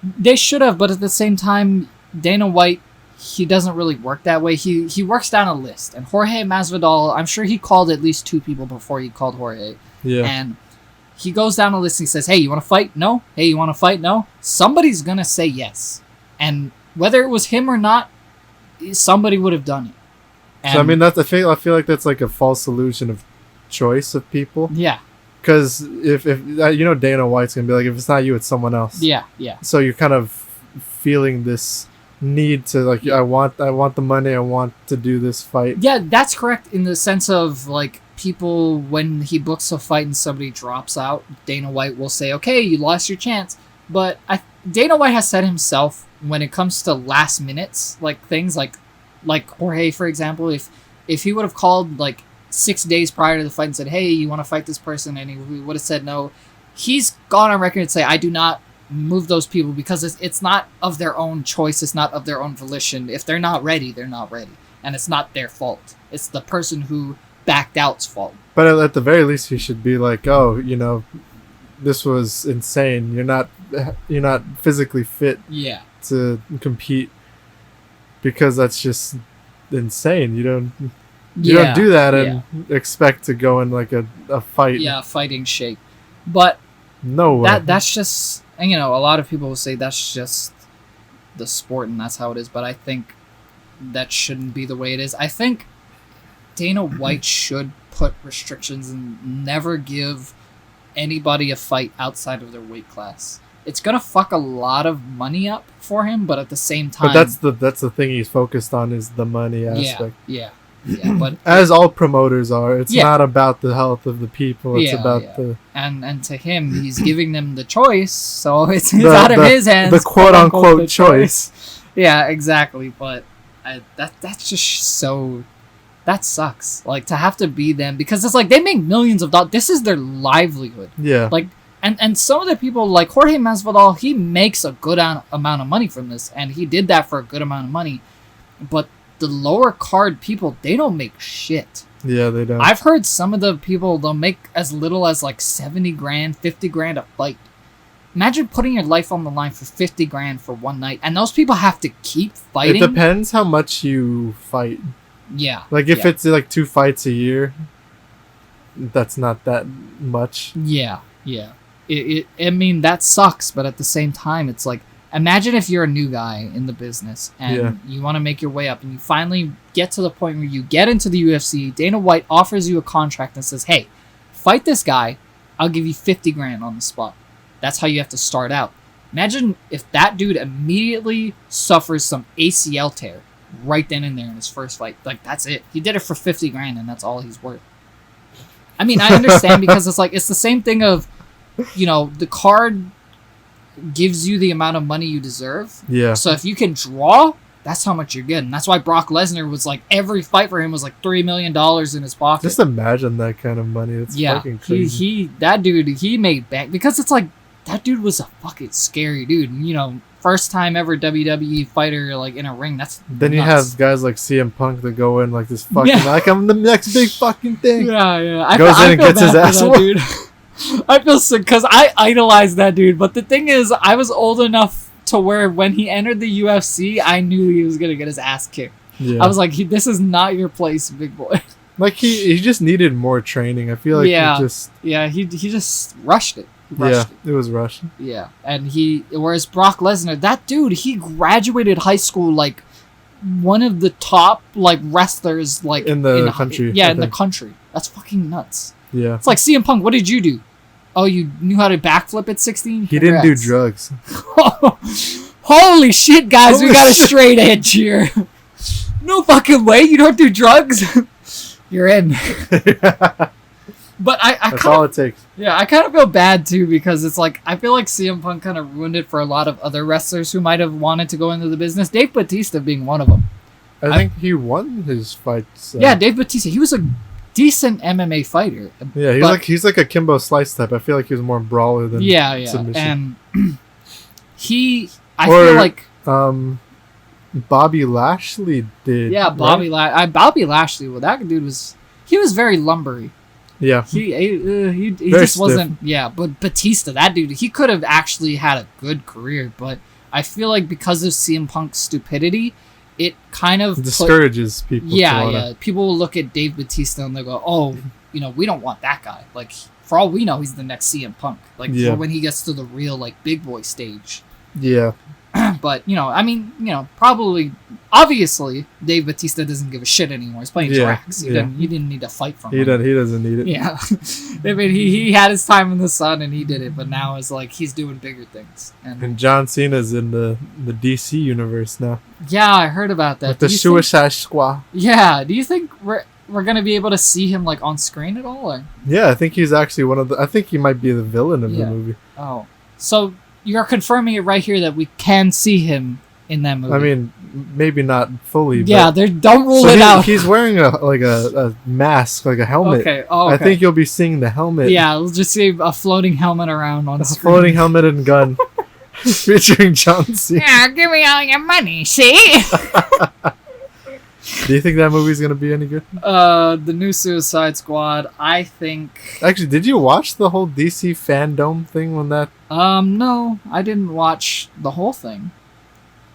Speaker 1: They should have, but at the same time, Dana White, he doesn't really work that way. He works down a list, and Jorge Masvidal, I'm sure he called at least 2 people before he called Jorge.
Speaker 2: Yeah.
Speaker 1: And he goes down a list and he says, hey, you want to fight? No. Hey, you want to fight? No. Somebody's going to say yes. And whether it was him or not, somebody would have done it. And,
Speaker 2: So, I mean, I feel like that's like a false illusion of choice of people.
Speaker 1: yeah,
Speaker 2: Because if you know Dana White's going to be like, if it's not you, it's someone else.
Speaker 1: yeah.
Speaker 2: So you're kind of feeling this need to, like, I want the money, I want to do this fight.
Speaker 1: Yeah, that's correct in the sense of, like, people, when he books a fight and somebody drops out, Dana White will say, okay, you lost your chance. But Dana White has said himself, when it comes to last minutes, like, things like Jorge, for example, if he would have called, like, 6 days prior to the fight and said, hey, you want to fight this person, and he would have said no, he's gone on record and say, I do not move those people because it's not of their own choice, it's not of their own volition. If they're not ready, they're not ready, and it's not their fault. It's the person who backed out's fault.
Speaker 2: But at the very least, he should be like, oh, you know, this was insane. You're not physically fit
Speaker 1: Yeah.
Speaker 2: to compete, because that's just insane. You don't do that and expect to go in like a fight.
Speaker 1: Yeah, fighting shape. But
Speaker 2: No way.
Speaker 1: that's just, and, you know, a lot of people will say that's just the sport and that's how it is, but I think that shouldn't be the way it is. I think Dana White should put restrictions and never give anybody a fight outside of their weight class. It's gonna fuck a lot of money up for him, but at the same time,
Speaker 2: But that's the thing he's focused on, is the money aspect.
Speaker 1: yeah. But
Speaker 2: As all promoters are, it's
Speaker 1: Yeah.
Speaker 2: not about the health of the people. It's about the
Speaker 1: and to him, he's giving them the choice, so it's
Speaker 2: The-
Speaker 1: out of
Speaker 2: the-
Speaker 1: his hands.
Speaker 2: the quote unquote
Speaker 1: the
Speaker 2: choice.
Speaker 1: Yeah, exactly. But that's just so. That sucks. Like, to have to be them, because it's like they make millions of dollars. This is their livelihood.
Speaker 2: Yeah.
Speaker 1: Like, and some of the people, like Jorge Masvidal, he makes a good amount of money from this, and he did that for a good amount of money. But the lower card people, they don't make shit.
Speaker 2: Yeah, they don't.
Speaker 1: I've heard some of the people, they'll make as little as like 70 grand, 50 grand a fight. Imagine putting your life on the line for 50 grand for one night, and those people have to keep fighting.
Speaker 2: It depends how much you fight.
Speaker 1: Yeah.
Speaker 2: Like, if
Speaker 1: yeah.
Speaker 2: it's like 2 fights a year, that's not that much.
Speaker 1: Yeah. I mean, that sucks, but at the same time, it's like, imagine if you're a new guy in the business and
Speaker 2: Yeah.
Speaker 1: you want to make your way up, and you finally get to the point where you get into the UFC. Dana White offers you a contract and says, hey, fight this guy, I'll give you 50 grand on the spot. That's how you have to start out. Imagine if that dude immediately suffers some ACL tear right then and there in his first fight. Like, that's it. He did it for 50 grand, and that's all he's worth. I mean, I understand, because it's like, it's the same thing of, you know, the card gives you the amount of money you deserve.
Speaker 2: Yeah.
Speaker 1: So if you can draw, that's how much you're getting. That's why Brock Lesnar was like, every fight for him was like $3 million in his pocket.
Speaker 2: Just imagine that kind of money. It's
Speaker 1: yeah,
Speaker 2: fucking crazy.
Speaker 1: that dude, he made bank, because it's like, that dude was a fucking scary dude. You know, first time ever WWE fighter like in a ring. That's
Speaker 2: Then you
Speaker 1: nuts.
Speaker 2: have guys like CM Punk that go in like this fucking
Speaker 1: Yeah.
Speaker 2: like I'm the next big fucking thing.
Speaker 1: Yeah. I
Speaker 2: Goes in and
Speaker 1: feel
Speaker 2: gets his
Speaker 1: bad for
Speaker 2: ass
Speaker 1: that
Speaker 2: whooped.
Speaker 1: dude. I feel sick because I idolized that dude. But the thing is, I was old enough to where when he entered the UFC, I knew he was gonna get his ass kicked.
Speaker 2: Yeah.
Speaker 1: I was like, this is not your place, big boy.
Speaker 2: Like he just needed more training. I feel like
Speaker 1: Yeah.
Speaker 2: he just
Speaker 1: Yeah, he just rushed it. He rushed
Speaker 2: it was rushed.
Speaker 1: it. Yeah, and whereas Brock Lesnar, that dude, he graduated high school like one of the top like wrestlers like
Speaker 2: In the country,
Speaker 1: Yeah,
Speaker 2: I
Speaker 1: in the
Speaker 2: think.
Speaker 1: country. That's fucking nuts.
Speaker 2: Yeah.
Speaker 1: It's like CM Punk. What did you do? Oh, you knew how to backflip at 16?
Speaker 2: He didn't do
Speaker 1: Congrats.
Speaker 2: drugs.
Speaker 1: Holy shit, guys, we
Speaker 2: Holy
Speaker 1: got a
Speaker 2: shit.
Speaker 1: straight edge here. No fucking way, you don't do drugs? You're in. But I
Speaker 2: That's
Speaker 1: kind
Speaker 2: all
Speaker 1: of,
Speaker 2: it takes.
Speaker 1: I kind of feel bad too because it's like I feel like CM Punk kind of ruined it for a lot of other wrestlers who might have wanted to go into the business. Dave Bautista being one of them.
Speaker 2: I think he won his fights.
Speaker 1: Yeah, Dave Bautista. He was a decent MMA fighter.
Speaker 2: Yeah,
Speaker 1: but-
Speaker 2: he's like a Kimbo Slice type. I feel like he was more brawler than
Speaker 1: Yeah,
Speaker 2: submission.
Speaker 1: and I
Speaker 2: Or-
Speaker 1: feel like
Speaker 2: Bobby Lashley did.
Speaker 1: yeah, Bobby Bobby Lashley. Well, that dude was very lumbery.
Speaker 2: Yeah.
Speaker 1: He
Speaker 2: Very
Speaker 1: just
Speaker 2: stiff.
Speaker 1: wasn't. Yeah, but Batista, that dude, he could have actually had a good career, but I feel like because of CM Punk's stupidity, it kind of
Speaker 2: Discourages people. to wanna-
Speaker 1: yeah. People will look at Dave Batista and they go, "Oh, you know, we don't want that guy. Like, for all we know, he's the next CM Punk. Like,
Speaker 2: Yeah.
Speaker 1: for when he gets to the real like big boy stage."
Speaker 2: Yeah.
Speaker 1: But you know, I mean, you know, probably, obviously, Dave Batista doesn't give a shit anymore. He's playing
Speaker 2: Yeah,
Speaker 1: tracks. He
Speaker 2: yeah.
Speaker 1: didn't need to fight from
Speaker 2: He
Speaker 1: him.
Speaker 2: doesn't need it.
Speaker 1: Yeah, I mean, he had his time in the sun and he did it, but now it's like he's doing bigger things. And
Speaker 2: And John Cena's in the DC universe now
Speaker 1: yeah, I heard about that.
Speaker 2: with the
Speaker 1: Do you
Speaker 2: Suicide Squad.
Speaker 1: think, yeah, do you think we're gonna be able to see him like on screen at all? Or?
Speaker 2: Yeah, I think he's actually one of the. I think he might be the villain of
Speaker 1: Yeah.
Speaker 2: the movie.
Speaker 1: Oh, so you're confirming it right here that we can see him in that movie?
Speaker 2: I mean, maybe not fully.
Speaker 1: yeah, don't rule it out.
Speaker 2: He's wearing a mask, like a helmet.
Speaker 1: Okay. Oh, okay.
Speaker 2: I think you'll be seeing the helmet.
Speaker 1: Yeah, we'll just see a floating helmet around on
Speaker 2: a
Speaker 1: screen.
Speaker 2: floating helmet and gun, featuring John Cena.
Speaker 1: Yeah, give me all your money, see?
Speaker 2: Do you think that movie's gonna be any good?
Speaker 1: The new Suicide Squad, I think.
Speaker 2: Actually, did you watch the whole DC fandom thing when that?
Speaker 1: No, I didn't watch the whole thing.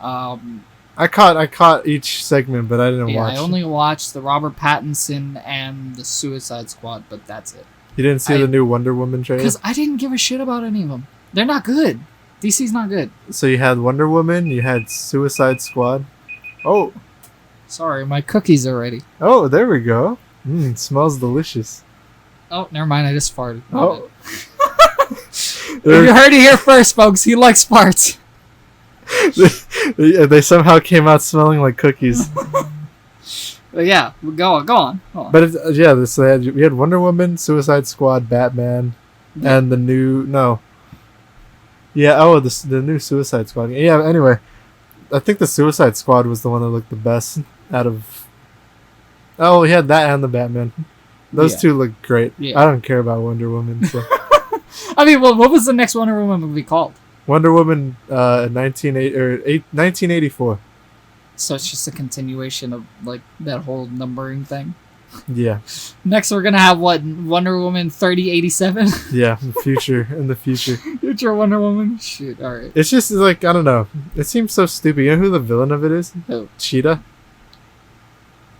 Speaker 2: I caught each segment, but I didn't
Speaker 1: Yeah,
Speaker 2: watch.
Speaker 1: I only watched the Robert Pattinson and the Suicide Squad, but that's it.
Speaker 2: You didn't see the new Wonder Woman trailer?
Speaker 1: Because I didn't give a shit about any of them. They're not good. DC's not good.
Speaker 2: So you had Wonder Woman, you had Suicide Squad. Oh,
Speaker 1: Sorry, my cookies are ready.
Speaker 2: oh, there we go. Smells delicious.
Speaker 1: Oh, never mind. I just farted.
Speaker 2: Oh,
Speaker 1: You heard it here first, folks. He likes farts.
Speaker 2: they somehow came out smelling like cookies.
Speaker 1: But yeah, go on.
Speaker 2: But we had Wonder Woman, Suicide Squad, Batman, and the new the new Suicide Squad. Yeah. Anyway, I think the Suicide Squad was the one that looked the best out of. Oh, we had that and the Batman. Those
Speaker 1: Yeah.
Speaker 2: two look great.
Speaker 1: Yeah.
Speaker 2: I don't care about Wonder Woman. So.
Speaker 1: I mean, well, what was the next Wonder Woman movie called?
Speaker 2: Wonder Woman, 1984.
Speaker 1: So it's just a continuation of like that whole numbering thing.
Speaker 2: Yeah,
Speaker 1: Next, we're gonna have what, Wonder Woman 3087,
Speaker 2: yeah. In the future.
Speaker 1: future Wonder Woman. Shit, all right.
Speaker 2: It's just like I don't know. It seems so stupid. You know who the villain of it is?
Speaker 1: Who?
Speaker 2: Cheetah.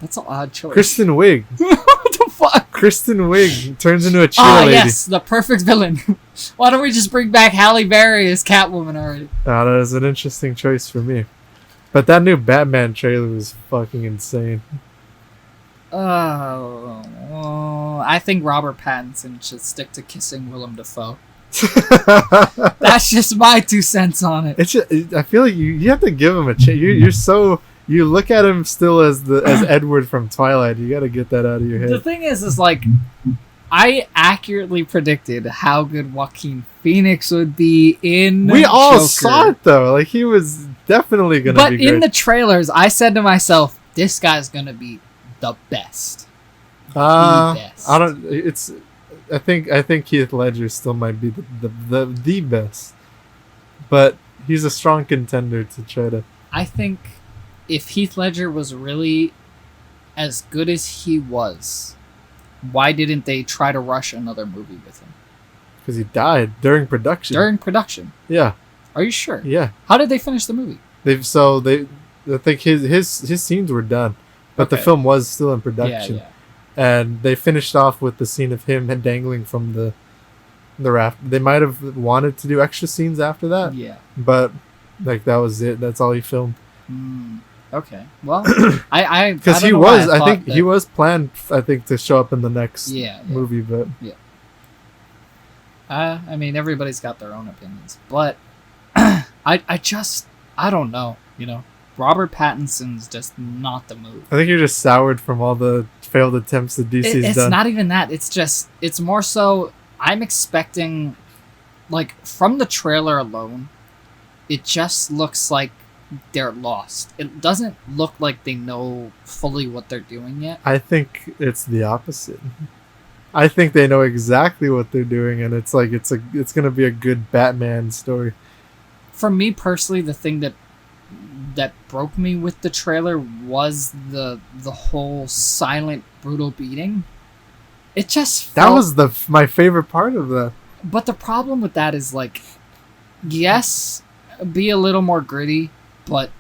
Speaker 1: That's an odd choice.
Speaker 2: Kristen Wiig.
Speaker 1: What the fuck?
Speaker 2: Kristen Wiig turns into a cheetah
Speaker 1: Ah,
Speaker 2: lady.
Speaker 1: yes, the perfect villain. Why don't we just bring back Halle Berry as Catwoman already?
Speaker 2: That is an interesting choice for me. But that new Batman trailer was fucking insane.
Speaker 1: I think Robert Pattinson should stick to kissing Willem Dafoe. That's just my 2 cents on it.
Speaker 2: It's just, I feel like you have to give him a chance. You look at him still as Edward from Twilight. You got to get that out of your
Speaker 1: The
Speaker 2: head.
Speaker 1: thing is like, I accurately predicted how good Joaquin Phoenix would be in
Speaker 2: We all
Speaker 1: Joker.
Speaker 2: saw it though. Like he was definitely gonna
Speaker 1: But
Speaker 2: be great.
Speaker 1: in the trailers, I said to myself, this guy's gonna be the best.
Speaker 2: I
Speaker 1: best.
Speaker 2: don't. It's think Heath Ledger still might be the best, but he's a strong contender to try to.
Speaker 1: I think if Heath Ledger was really as good as he was, why didn't they try to rush another movie with him?
Speaker 2: Because he died during production.
Speaker 1: During production.
Speaker 2: Yeah.
Speaker 1: Are you sure?
Speaker 2: Yeah.
Speaker 1: How did they finish the movie?
Speaker 2: I think his scenes were done, but the
Speaker 1: Okay.
Speaker 2: film was still in production.
Speaker 1: Yeah.
Speaker 2: And they finished off with the scene of him dangling from the raft. They might have wanted to do extra scenes after that,
Speaker 1: Yeah.
Speaker 2: but like that was it. That's all he filmed.
Speaker 1: Okay. Well, I
Speaker 2: Because
Speaker 1: don't
Speaker 2: he
Speaker 1: know why
Speaker 2: was, I
Speaker 1: thought
Speaker 2: think
Speaker 1: that-
Speaker 2: he was planned. I think to show up in the next
Speaker 1: Yeah.
Speaker 2: movie, but
Speaker 1: I mean, everybody's got their own opinions, but I don't know. You know, Robert Pattinson's just not the move.
Speaker 2: I think you're just soured from all the failed attempts that DC's
Speaker 1: It's
Speaker 2: done.
Speaker 1: not even that. It's more so I'm expecting, like, from the trailer alone, it just looks like they're lost. It doesn't look like they know fully what they're doing yet.
Speaker 2: I think it's the opposite. I think they know exactly what they're doing, and it's like it's gonna be a good Batman story.
Speaker 1: For me personally, the thing that broke me with the trailer was the whole silent, brutal beating. It just felt,
Speaker 2: That was my favorite part of that.
Speaker 1: But the problem with that is, like, yes, be a little more gritty, but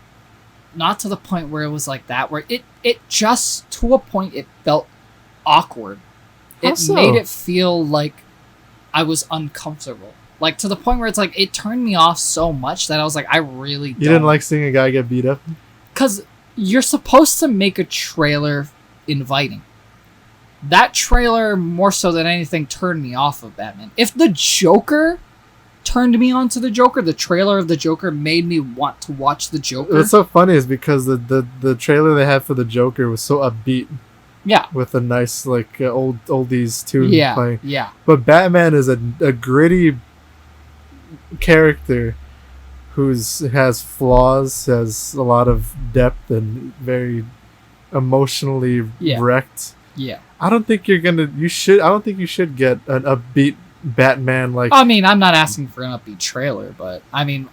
Speaker 1: not to the point where it was like that, where it just, to a point, it felt awkward.
Speaker 2: How
Speaker 1: It
Speaker 2: so?
Speaker 1: made it feel like I was uncomfortable. Like, to the point where it's like, it turned me off so much that I was like, I really
Speaker 2: You didn't like seeing a guy get beat up?
Speaker 1: Because you're supposed to make a trailer inviting. That trailer, more so than anything, turned me off of Batman. If the Joker turned me on to the Joker, the trailer of the Joker made me want to watch the Joker.
Speaker 2: What's so funny is because the trailer they had for the Joker was so upbeat
Speaker 1: Yeah.
Speaker 2: with a nice like oldies tune
Speaker 1: Yeah.
Speaker 2: playing.
Speaker 1: Yeah.
Speaker 2: But Batman is a gritty character has flaws, has a lot of depth, and very emotionally
Speaker 1: Yeah.
Speaker 2: wrecked.
Speaker 1: Yeah.
Speaker 2: I don't think I don't think you should get an upbeat Batman like.
Speaker 1: I mean, I'm not asking for an upbeat trailer, but I mean,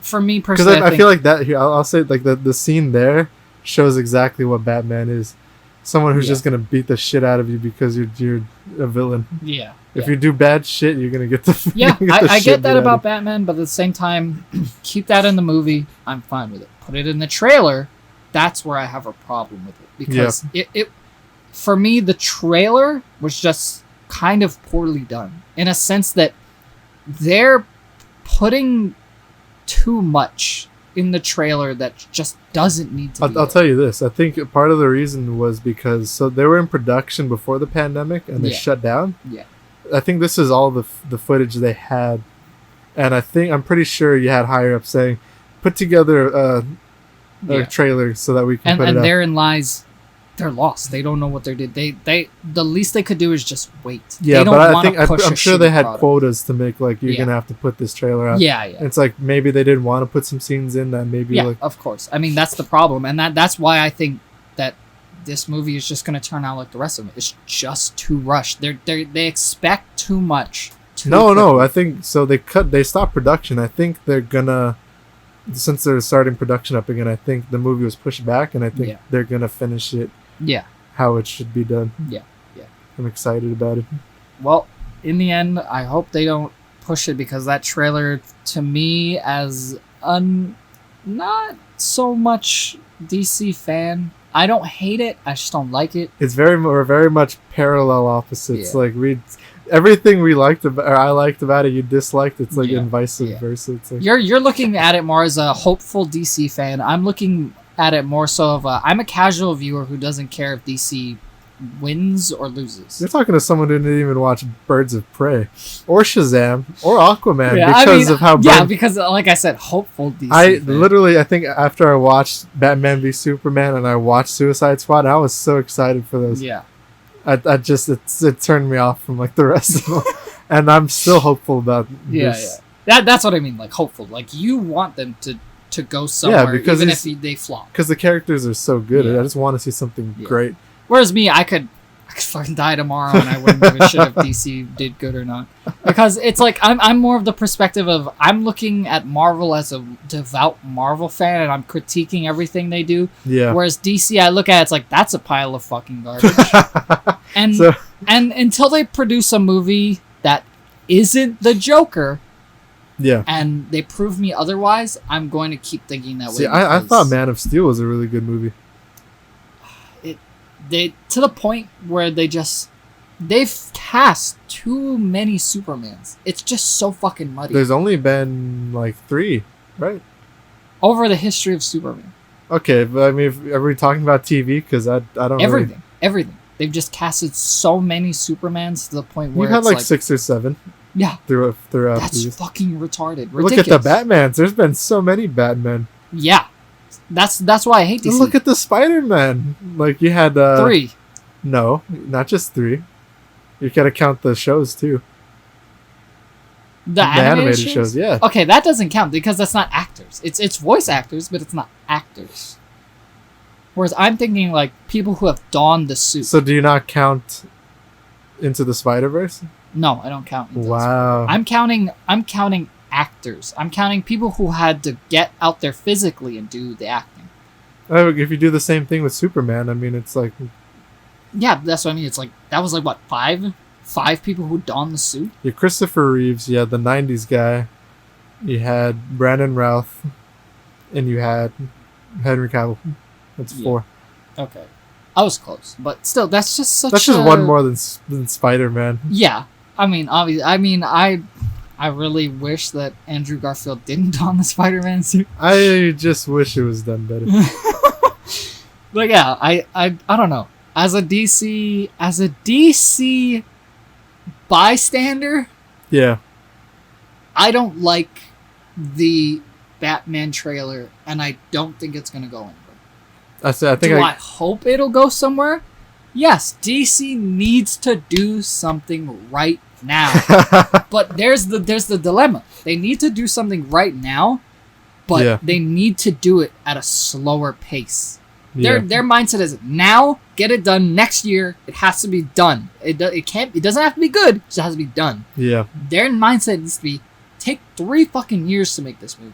Speaker 1: for me
Speaker 2: Because
Speaker 1: personally,
Speaker 2: I feel like that here, I'll say like the scene there shows exactly what Batman is. Someone who's
Speaker 1: Yeah.
Speaker 2: just gonna beat the shit out of you because you're a villain.
Speaker 1: yeah.
Speaker 2: If you do bad shit, you're gonna get the
Speaker 1: Yeah,
Speaker 2: you're gonna the
Speaker 1: I
Speaker 2: shit
Speaker 1: get that
Speaker 2: beat out of
Speaker 1: about Batman, but at the same time, keep that in the movie. I'm fine with it. Put it in the trailer. That's where I have a problem with it because it for me the trailer was just kind of poorly done in a sense that they're putting too much in the trailer that just doesn't need to be
Speaker 2: I'll
Speaker 1: there.
Speaker 2: tell you this. I think part of the reason was because they were in production before the pandemic and they
Speaker 1: Yeah.
Speaker 2: shut down.
Speaker 1: Yeah.
Speaker 2: I think this is all the footage they had, and I'm pretty sure you had higher up saying, "Put together a
Speaker 1: Yeah.
Speaker 2: trailer so that we can
Speaker 1: And
Speaker 2: put it up."
Speaker 1: therein lies they're lost. They don't know what they did. They the least they could do is just wait.
Speaker 2: Yeah,
Speaker 1: they don't
Speaker 2: but I
Speaker 1: wanna
Speaker 2: think
Speaker 1: push
Speaker 2: I'm
Speaker 1: a
Speaker 2: sure they
Speaker 1: shitty
Speaker 2: had
Speaker 1: product.
Speaker 2: quotas to make like you're
Speaker 1: Yeah.
Speaker 2: gonna have to put this trailer out.
Speaker 1: Yeah, yeah.
Speaker 2: It's like maybe they didn't want to put some scenes in that maybe
Speaker 1: Yeah,
Speaker 2: like
Speaker 1: of course. I mean, that's the problem, and that's why I think that this movie is just going to turn out like the rest of it. It's just too rushed. They expect too much.
Speaker 2: no.
Speaker 1: quickly.
Speaker 2: I think so. They stopped production. I think they're gonna since they're starting production up again. I think the movie was pushed back, and I think
Speaker 1: Yeah.
Speaker 2: they're gonna finish it
Speaker 1: Yeah,
Speaker 2: how it should be done.
Speaker 1: yeah, yeah.
Speaker 2: I'm excited about it.
Speaker 1: Well, in the end, I hope they don't push it because that trailer, to me, as not so much DC fan, I don't hate it. I just don't like it.
Speaker 2: It's we're very much parallel opposites.
Speaker 1: Yeah.
Speaker 2: Like everything we liked about or I liked about it, you disliked. It's like
Speaker 1: Yeah.
Speaker 2: and vice
Speaker 1: Yeah.
Speaker 2: versa. It's like
Speaker 1: You're looking at it more as a hopeful DC fan. I'm looking at it more so of I'm a casual viewer who doesn't care if DC wins or loses.
Speaker 2: you're talking to someone who didn't even watch Birds of Prey or Shazam or Aquaman
Speaker 1: Yeah,
Speaker 2: because of how
Speaker 1: yeah,
Speaker 2: Bird-
Speaker 1: because like I said, hopeful DC.
Speaker 2: I
Speaker 1: fan.
Speaker 2: literally, I think after I watched Batman v Superman and I watched Suicide Squad, I was so excited for those.
Speaker 1: Yeah,
Speaker 2: I just it turned me off from like the rest of them, and I'm still hopeful about
Speaker 1: yeah,
Speaker 2: this.
Speaker 1: yeah. That's what I mean. Like hopeful. Like you want them to go somewhere,
Speaker 2: because
Speaker 1: even
Speaker 2: it's-
Speaker 1: if they flop.
Speaker 2: Because the characters are so good,
Speaker 1: Yeah.
Speaker 2: I just want to see something
Speaker 1: Yeah.
Speaker 2: great.
Speaker 1: Whereas me, I could I could fucking die tomorrow and I wouldn't give a shit if DC did good or not. Because it's like, I'm more of the perspective of, I'm looking at Marvel as a devout Marvel fan and I'm critiquing everything they do.
Speaker 2: Yeah.
Speaker 1: Whereas DC, I look at it, it's like, that's a pile of fucking garbage. And
Speaker 2: So-
Speaker 1: and until they produce a movie that isn't the Joker
Speaker 2: Yeah.
Speaker 1: and they prove me otherwise, I'm going to keep thinking that
Speaker 2: See,
Speaker 1: way.
Speaker 2: I
Speaker 1: because
Speaker 2: thought Man of Steel was a really good movie.
Speaker 1: they to the point where they've cast too many Supermans. It's just so fucking muddy.
Speaker 2: There's only been like 3, right?
Speaker 1: Over the history of Superman.
Speaker 2: Okay, but I mean, are we talking about TV? Because I don't
Speaker 1: Everything. Everything. They've just casted so many Supermans to the point where
Speaker 2: You've had
Speaker 1: it's
Speaker 2: like 6 or 7
Speaker 1: yeah,
Speaker 2: throughout
Speaker 1: that's
Speaker 2: these.
Speaker 1: fucking retarded.
Speaker 2: Look
Speaker 1: Ridiculous.
Speaker 2: at the Batmans. There's been so many Batmen.
Speaker 1: Yeah. That's why I hate
Speaker 2: And
Speaker 1: DC.
Speaker 2: look at the Spider-Man. Like you had
Speaker 1: 3.
Speaker 2: No, not just 3. You gotta count the shows too.
Speaker 1: The
Speaker 2: animated shows, yeah.
Speaker 1: Okay, that doesn't count because that's not actors. It's voice actors, but it's not actors. Whereas I'm thinking like people who have donned the suit.
Speaker 2: So do you not count Into the Spider-Verse?
Speaker 1: No, I don't count. into this.
Speaker 2: Wow.
Speaker 1: I'm counting actors. I'm counting people who had to get out there physically and do the acting.
Speaker 2: If you do the same thing with Superman, I mean, it's like
Speaker 1: Yeah, that's what I mean. It's like that was like what, five people who donned the suit.
Speaker 2: you Christopher Reeves, you had the '90s guy, you had Brandon Routh, and you had Henry Cavill. That's
Speaker 1: Yeah.
Speaker 2: 4.
Speaker 1: Okay, I was close, but still, that's just such.
Speaker 2: That's just one more than Spider-Man.
Speaker 1: Yeah, I mean, obviously, I really wish that Andrew Garfield didn't don the Spider-Man suit.
Speaker 2: I just wish it was done better.
Speaker 1: But yeah, I don't know. As a DC bystander,
Speaker 2: Yeah.
Speaker 1: I don't like the Batman trailer, and I don't think it's gonna go anywhere.
Speaker 2: I think
Speaker 1: Do I hope it'll go somewhere? Yes, DC needs to do something right now. But there's the dilemma. They need to do something right now, but
Speaker 2: Yeah.
Speaker 1: they need to do it at a slower pace.
Speaker 2: Yeah.
Speaker 1: Their mindset is now, get it done next year. It has to be done. It doesn't have to be good. It just has to be done.
Speaker 2: Yeah.
Speaker 1: Their mindset needs to be take 3 fucking years to make this movie,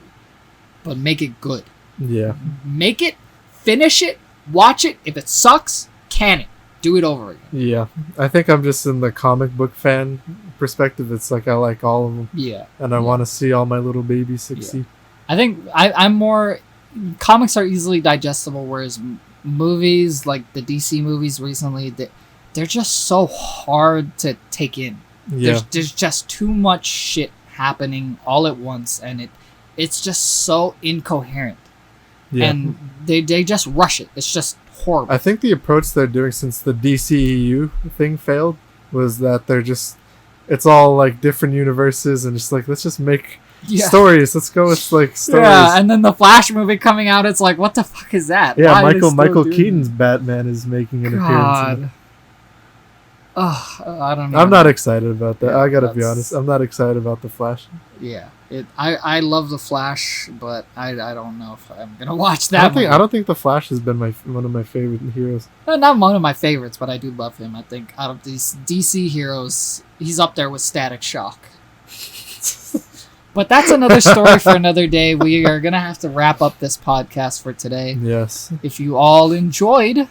Speaker 1: but make it good.
Speaker 2: Yeah.
Speaker 1: Make it, finish it, watch it. If it sucks, can it. Do it over again.
Speaker 2: Yeah. I think I'm just in the comic book fan perspective. It's like I like all of them,
Speaker 1: Yeah.
Speaker 2: and I want to see all my little babies succeed.
Speaker 1: I think I'm more. Comics are easily digestible, whereas movies, like the DC movies recently, they're just so hard to take in.
Speaker 2: Yeah.
Speaker 1: There's just too much shit happening all at once, and it's just so incoherent.
Speaker 2: Yeah.
Speaker 1: And they just rush it. It's just horrible.
Speaker 2: I think the approach they're doing since the DCEU thing failed was that it's all like different universes and just like, let's just make stories. Let's go with like stories.
Speaker 1: Yeah, and then the Flash movie coming out, it's like, what the fuck is that?
Speaker 2: Yeah,
Speaker 1: Why are they still
Speaker 2: Michael
Speaker 1: doing
Speaker 2: Keaton's
Speaker 1: this?
Speaker 2: Batman is making an appearance. In it.
Speaker 1: God. I don't know.
Speaker 2: I'm not excited about that.
Speaker 1: Yeah,
Speaker 2: I gotta be
Speaker 1: that's-
Speaker 2: honest. I'm not excited about the Flash.
Speaker 1: Yeah, I love the Flash, but I don't know if I'm gonna watch that.
Speaker 2: I don't think the Flash has been one of my favorite heroes.
Speaker 1: Not one of my favorites, but I do love him. I think out of these DC heroes, he's up there with Static Shock. But that's another story for another day. We are gonna have to wrap up this podcast for today.
Speaker 2: Yes.
Speaker 1: If you all enjoyed,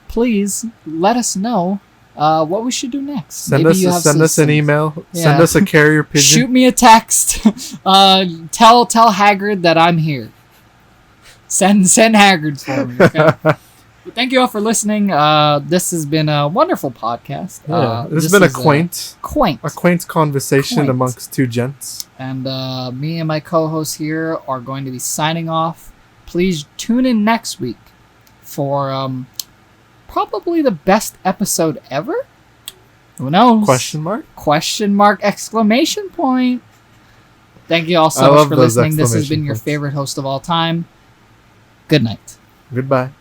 Speaker 1: please let us know what we should do next.
Speaker 2: Send
Speaker 1: Maybe you have
Speaker 2: us an
Speaker 1: some-
Speaker 2: email.
Speaker 1: Yeah.
Speaker 2: Send us a carrier pigeon.
Speaker 1: Shoot me a text. Tell Haggard that I'm here. Send Haggard for me. Okay? But thank you all for listening. This has been a wonderful podcast.
Speaker 2: Yeah, this has been a
Speaker 1: is
Speaker 2: quaint conversation
Speaker 1: Quaint.
Speaker 2: amongst two gents.
Speaker 1: And me and my co-hosts here are going to be signing off. Please tune in next week for probably the best episode ever. Who knows?
Speaker 2: Question mark?
Speaker 1: Question mark, exclamation point. Thank you all
Speaker 2: I
Speaker 1: so much
Speaker 2: love
Speaker 1: for
Speaker 2: those
Speaker 1: listening. This has been
Speaker 2: exclamation
Speaker 1: your
Speaker 2: points.
Speaker 1: favorite host of all time. Good night.
Speaker 2: Goodbye.